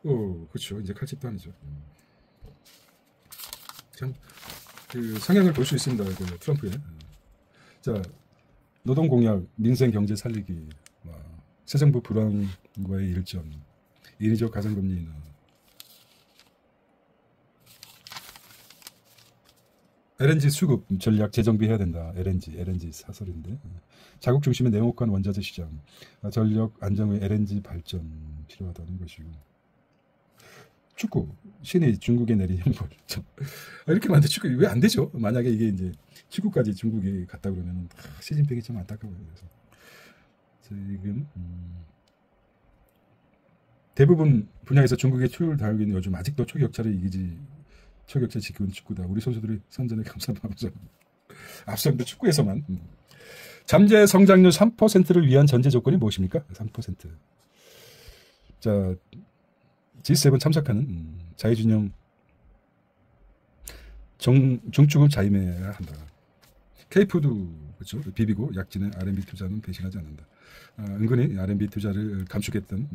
그렇죠. 이제 칼집도 아니죠. 참 그 성향을 볼 수 있습니다. 그 트럼프의. 자, 노동 공약, 민생 경제 살리기, 새 정부 불황과의 일전, 인위적 가상금리, LNG 수급 전략 재정비해야 된다. LNG 사설인데. 자국 중심의 냉혹한 원자재 시장, 전력 안정의 LNG 발전 필요하다는 것이고. 축구 신이 중국에 내린 형벌. 이렇게 만데 축구 왜 안 되죠? 만약에 이게 이제 축구까지 중국이 갔다 그러면 시진핑이 좀 안타까워요. 그래서 지금 대부분 분야에서 중국의 투율 다르기는 요즘 아직도 초격차를 이기지. 초격차 지키는 축구다. 우리 선수들이 선전에 감사하면서 앞서는데 축구에서만. 잠재 성장률 3%를 위한 전제 조건이 무엇입니까? 3%. 자, G7 참석하는 자유진영 중축을 자임해야 한다. K푸드 그렇죠. 비비고 약진의 R&B 투자는 배신하지 않는다. 은근히 R&B 투자를 감축했던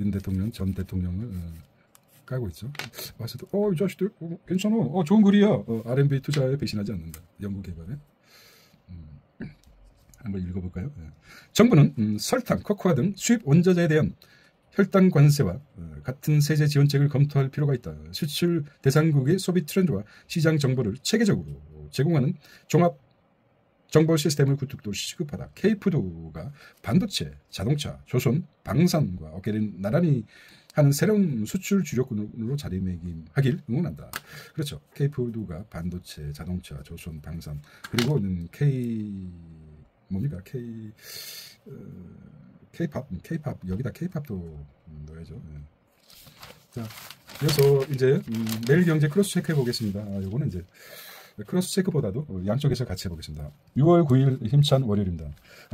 윤 대통령 전 대통령을 까고 있죠. 와서도 이 자식들 괜찮아. 좋은 글이야. R&B 투자에 배신하지 않는다. 연구 개발에. 한번 읽어볼까요? 정부는 설탕, 코코아 등 수입 원자재에 대한 혈당 관세와 같은 세제 지원책을 검토할 필요가 있다. 수출 대상국의 소비 트렌드와 시장 정보를 체계적으로 제공하는 종합 정보 시스템을 구축도 시급하다. K푸드가 반도체, 자동차, 조선, 방산과 어깨를 나란히 하는 새로운 수출 주력군으로 자리매김하길 응원한다. 그렇죠. K푸드가 반도체, 자동차, 조선, 방산 그리고는 뭡니까? K-팝 여기다 K-팝도 넣어야죠. 자, 그래서 이제 매일경제 크로스 체크해 보겠습니다. 요거는 이제 크로스 체크보다도 양쪽에서 같이 해보겠습니다. 6월 9일 힘찬 월요일입니다.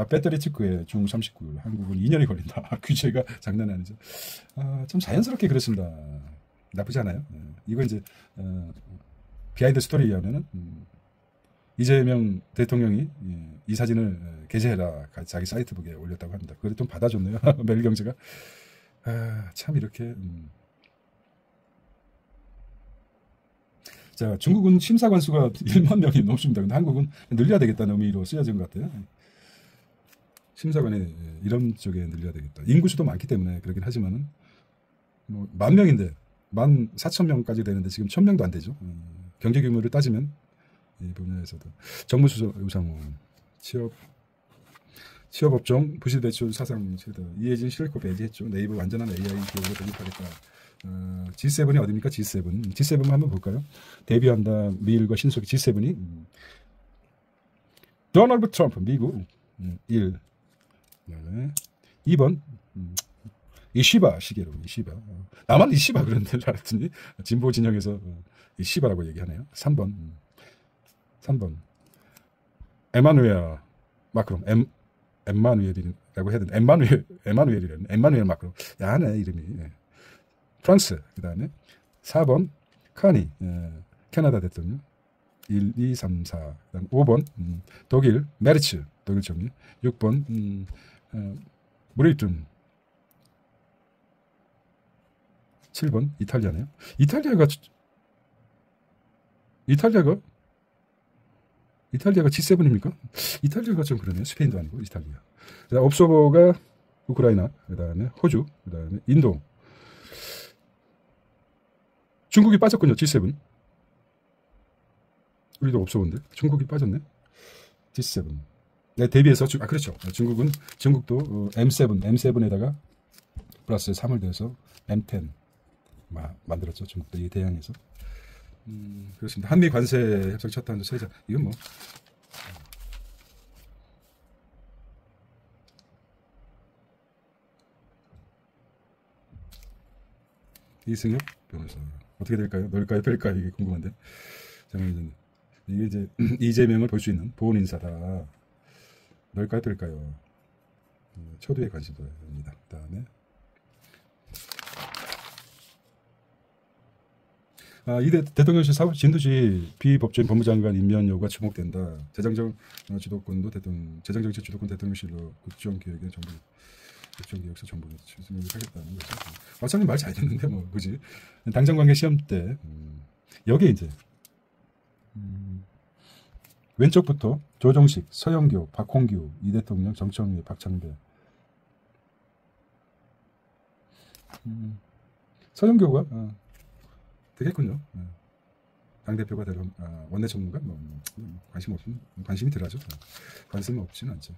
배터리 특구에 중 39일, 한국은 2년이 걸린다. 규제가 장난이 아니죠. 좀 자연스럽게 그렇습니다. 나쁘지 않아요. 이거 이제 비하인드 스토리에 의하면은 이재명 대통령이 이 사진을 게재해라 자기 사이트북에 올렸다고 합니다. 그걸 좀 받아줬네요. 매일경제가. 참 이렇게 자, 중국은 심사관 수가 1만 명이 넘습니다. 근데 한국은 늘려야 되겠다는 의미로 쓰여진 것 같아요. 심사관이 이런 쪽에 늘려야 되겠다. 인구수도 많기 때문에 그러긴 하지만은 뭐 10,000명인데 14,000명까지 되는데 지금 1,000명도 안 되죠. 경제 규모를 따지면 이 분야에서도 정무수석 우상호 취업업종 부실대출 사상 최다 이해진 실리코 배제했죠. 네이버 완전한 AI 기업으로 독립하겠다. G7이 어디입니까? G7 한번 볼까요? 데뷔한다 미일과 신속히 G7이 도널드 트럼프 미국 1 2번 이시바 시계로 이시바 나만 이시바 그런데 알았더니 진보 진영에서 이시바라고 얘기하네요. 3번 에마누엘 마크롱 엠마누엘이라고 해야 되나? 에마누엘이라는 엠마누엘 마크롱 야하네 이름이. 프랑스 그 다음에 4번 카니 캐나다 대통령 1, 2, 3, 4 그다음 5번 독일 메르츠 독일 총리 6번 무리튼 7번 이탈리아네요. 이탈리아가 G7입니까? 이탈리아가 좀 그러네요. 스페인도 아니고 이탈리아. 그다음 옵소버가 우크라이나 그다음에 호주 그다음에 인도 중국이 빠졌군요. G7. 우리도 옵소버인데 중국이 빠졌네. G7. 네, 대비해서 그렇죠. 중국도 M7에다가 플러스 3을 더해서 M10 만들었죠. 중국도 이 대항에서. 그렇습니다. 한미 관세 협상 첫 단도 세자. 이건 뭐 이승엽 변호사 어떻게 될까요? 넣을까요? 뺄까요? 이게 궁금한데. 저는 이게 이제 이재명을 볼 수 있는 보훈 인사다. 넣을까요? 뺄까요? 초두의 관심도입니다. 그다음에 이 대통령실 사법 진두지 비법조인 법무장관 임명 여부가 주목된다. 재정정 주도권도 재정정책 주도권 대통령실로 국정기획의 정부 국정기획서 정부에 추진을 하겠다는 거죠. 박사님 말 잘 듣는데 뭐 그지? 당정관계 시험 때 여기에 이제 왼쪽부터 조정식, 서영교, 박홍규, 이 대통령, 정청래, 박창대. 서영교가 되겠군요. 당대표가 되러 원내 전문가 관심이 덜하죠. 관심 없지는 않죠.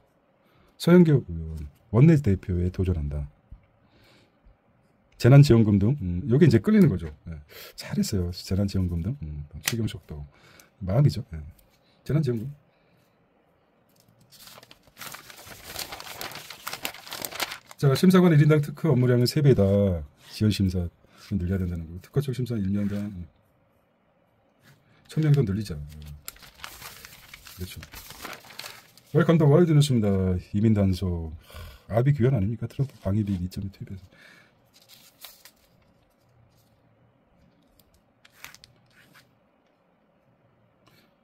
서영교 의원 원내대표에 도전한다. 재난지원금 등 여기 이제 끌리는 거죠. 잘했어요. 재난지원금 등 추경속도 마음이죠. 재난지원금. 자, 심사관 1인당 특허 업무량은 3배다. 지연심사 늘려야 된다는 거. 특허 쪽 심사 1년당 1000명 더 늘리자. 그렇죠. 웰컴 더 월드 뉴스입니다. 이민단속. 아비 규현 아닙니까? 트럼프 방위비 2.2 투입해서.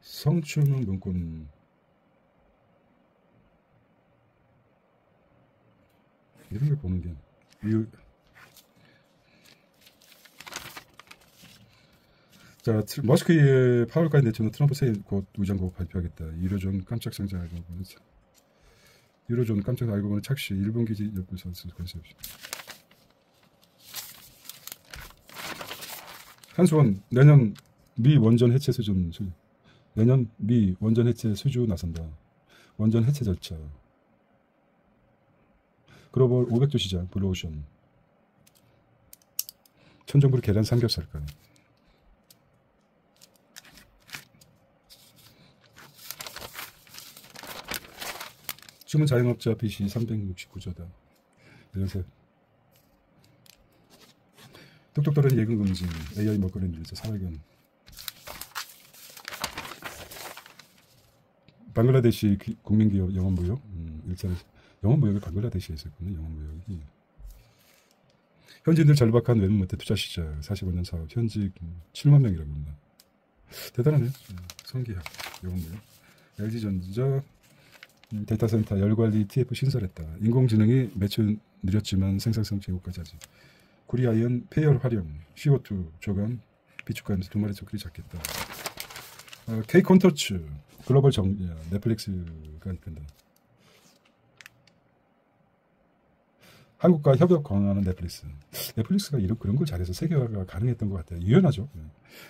성추명 문건. 이런 걸 보는 게 자, 머스크의 파월까지 내쫓는 트럼프 새 곧 위장곡 발표하겠다. 유로존 깜짝 상장 알고 보는 유로존 깜짝 알고 보는 착시 일본 기지 연구소 컨셉. 한수원 내년 미 원전 해체 수준 내년 미 원전 해체 수주 나선다. 원전 해체 절차. 글로벌 500조 시장 블루오션. 천정부를 계란 삼겹살까. 주문 자영업자 빚이 369조다. 이러세요. 똑똑 떨어진 예금 금지. AI 먹거리 늘리자. 사회견. 방글라데시 국민기업 영업무역. 일자리 영업무역을 방글라데시에 있었군요. 영업무역이. 현지인들 절박한 외국무대 투자시작. 45년 사업. 현직 7만 명이라고 합니다. 대단하네요. 성기학 영업무역. LG전자 데이터센터 열관리 TF 신설했다. 인공지능이 매출 느렸지만 생산성 제고까지 하지. 구리아이언 폐열 활용. CO2 조감. 비축가면서 2마리 토끼를 잡겠다. K-콘텐츠 글로벌 넷플릭스가 입힌다. 한국과 협업 강화하는 넷플릭스가 그런 걸 잘해서 세계화가 가능했던 것 같아요. 유연하죠.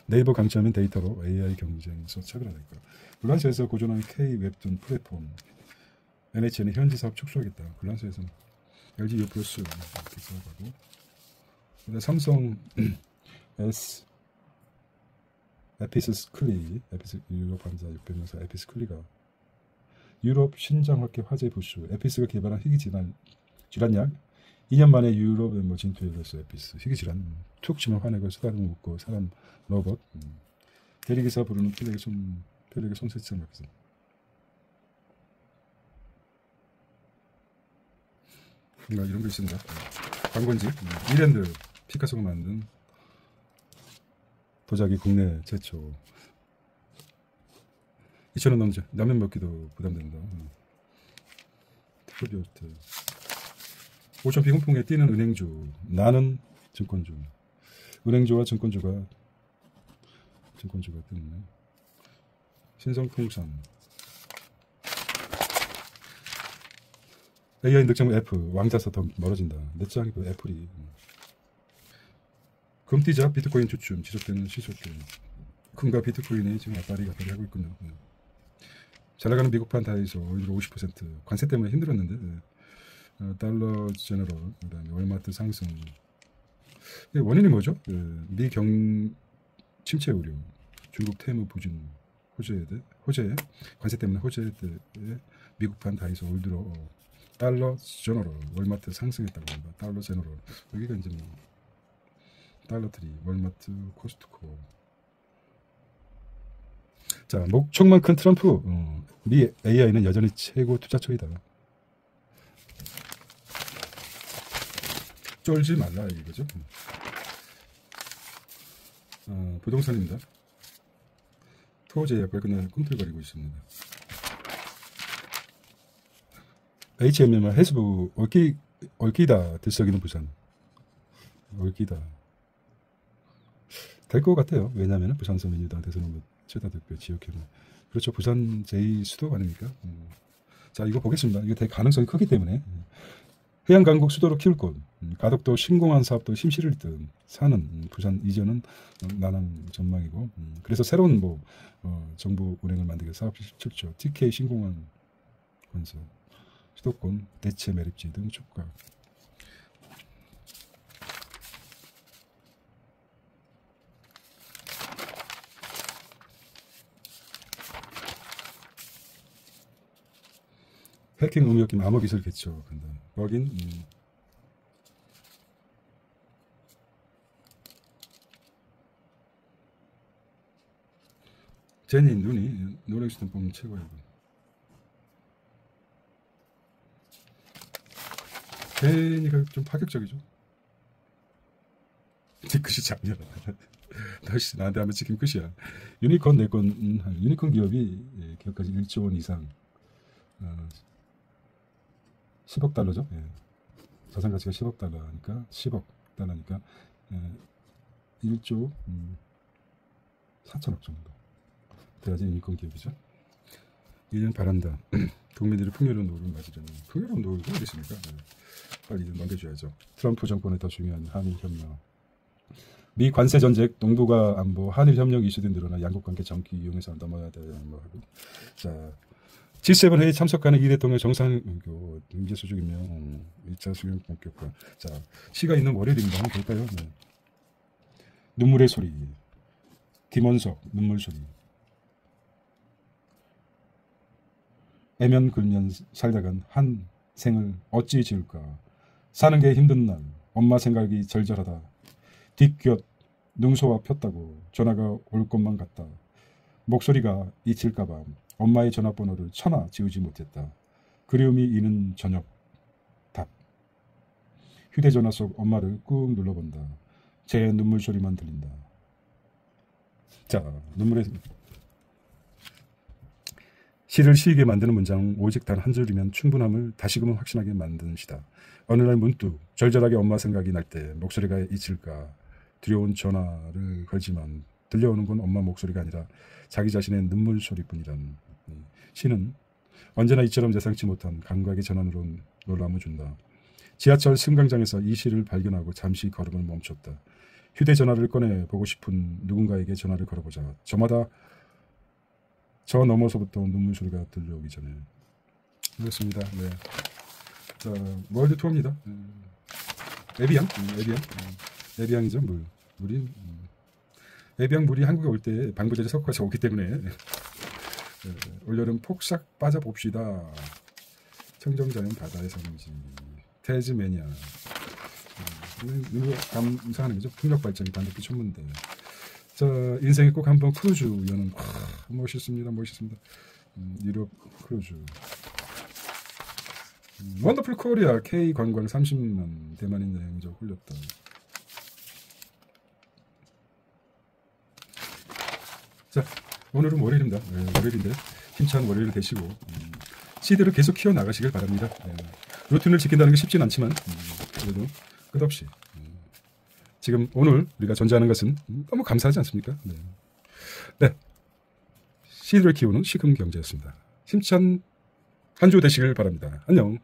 네이버 강점인 데이터로 AI 경쟁에서 차별화될 거예요. 불란서에서 고전한 K-웹툰 플랫폼. NHN의 현지 사업 축소하겠다. 불란서에서는 LG 유플러스 이렇게 사업하고. 삼성 에피스 클리, 유럽 반사 600명사 에피스 클리가 유럽 신장학회 화재 부수. 에피스가 개발한 희귀질환약 2년 만에 유럽에 진투에 이르렀어요. 에피스 희귀질환 툭 치면 화내고 수다름 웃고 사람 로봇. 대리기사 부르는 편하게 손세치장 막혀서. 이런 거 있습니다. 관건지 이랜드 피카소가 만든 도자기 국내 최초. 2,000원 넘죠. 라면 먹기도 부담된다. 특허비오트. 오션피 홍콩에 뛰는 은행주. 나는 증권주. 은행주와 증권주가 뜨는 신성풍산. AI 늑장 F. 왕자서 더 멀어진다. 넷장이 애플이. 금띠자 비트코인 주춤. 지속되는 시소주. 금과 비트코인이 지금 앞다리 하고 있군요. 잘나가는 미국판 다이소 오히려 50% 관세 때문에 힘들었는데 달러 제너럴 그다음에 월마트 상승. 원인이 뭐죠? 미경 침체 우려, 중국 테무 부진, 호재 관세 때문에 호재 때에 미국판 다이소 올 들어 달러 제너럴 월마트 상승했다고 합니다. 달러 제너럴 여기가 이제 달러트리, 월마트, 코스트코. 자, 목청만 큰 트럼프. 미 AI는 여전히 최고 투자처이다. 쫄지 말라 이거죠. 부동산입니다. 토지 약간 그냥 꿈틀거리고 있습니다. HMM 해수부 얽히다 들썩이는 부산. 얽히다. 될 것 같아요. 왜냐하면 부산서 민주당 대선 후보 최다 득표 지역회는 그렇죠. 부산 제2 수도 아닙니까? 자, 이거 보겠습니다. 이게 될 가능성이 크기 때문에 해양강국 수도로 키울 곳, 가덕도 신공항 사업도 심시를 잇든 사는 부산 이전은 난항 전망이고, 그래서 새로운 정부 운행을 만들기 위해서 사업 출처, TK 신공항 건설, 수도권 대체 매립지 등 촉각. 해킹 의무 엮임 암호 기술 개척 한다. 거긴 제니 눈이 노랭스톤 보면 최고야. 제니가 좀 파격적이죠. 네 끝이 작년. 다시 나한테 하면 지금 끝이야. 유니콘 내건 유니콘 기업이 기업까지 1조 원 이상 10억 달러죠. 예. 자산 가치가 10억 달러니까 10억 달러니까 1조 4천억 정도 돼야지 유니콘 기업이죠. 1년 바란다. 국민들이 풍요로운 노후를 맞으려면 풍요로운 노후가 어디 있습니까? 네. 빨리 좀 넘겨줘야죠. 트럼프 정권의 더 중요한 한일 협력. 미 관세 전쟁, 동북아 안보, 한일 협력 이슈등 늘어나 양국 관계 정기 이용해서 넘어야 돼. 자, G7 회의 참석하는 이 대통령 정상교 임재수 중이며 1차 수용 본격화. 자, 시가 있는 월요일입니다. 한번 볼까요? 네. 눈물의 소리. 김원석 눈물 소리. 애면 긁면 살다간 한 생을 어찌 지을까. 사는 게 힘든 날 엄마 생각이 절절하다. 뒷곁 능소와 폈다고 전화가 올 것만 같다. 목소리가 잊힐까봐 엄마의 전화번호를 천하 지우지 못했다. 그리움이 이는 저녁 답. 휴대전화 속 엄마를 꾹 눌러본다. 제 눈물 소리만 들린다. 자, 눈물의 시를 시이게 만드는 문장 오직 단 한 줄이면 충분함을 다시금 확신하게 만드는 시다. 어느 날 문득 절절하게 엄마 생각이 날 때 목소리가 잊힐까 두려운 전화를 걸지만 들려오는 건 엄마 목소리가 아니라 자기 자신의 눈물 소리뿐이란. 시는 언제나 이처럼 예상치 못한 감각의 전환으로 놀람을 준다. 지하철 승강장에서 이 시를 발견하고 잠시 걸음을 멈췄다. 휴대전화를 꺼내 보고 싶은 누군가에게 전화를 걸어보자. 저마다 저 넘어서부터 눈물 소리가 들려오기 전에. 그렇습니다. 네. 자, 월드 투어입니다. 에비앙, 에비앙이죠. 물이. 에비앙 물이 한국에 올 때 방부제를 섞어서 오기 때문에 올여름 폭삭 빠져봅시다. 청정자연 바다의 성지. 태즈메니아. 이거 감사하는 거죠. 풍력 발전이 반드시 천문대. 자, 인생에 꼭 한번 크루즈 여는 멋있습니다. 유럽 크루즈. 원더풀 코리아 K 관광 30만 대만인 여행자 홀렸다. 자, 오늘은 월요일입니다. 네, 월요일인데 힘찬 월요일 되시고 시드를 계속 키워 나가시길 바랍니다. 네. 루틴을 지킨다는 게 쉽진 않지만 그래도 끝없이 지금 오늘 우리가 존재하는 것은 너무 감사하지 않습니까? 네. 네. 시드를 키우는 시금경제였습니다. 힘찬 한 주 되시길 바랍니다. 안녕.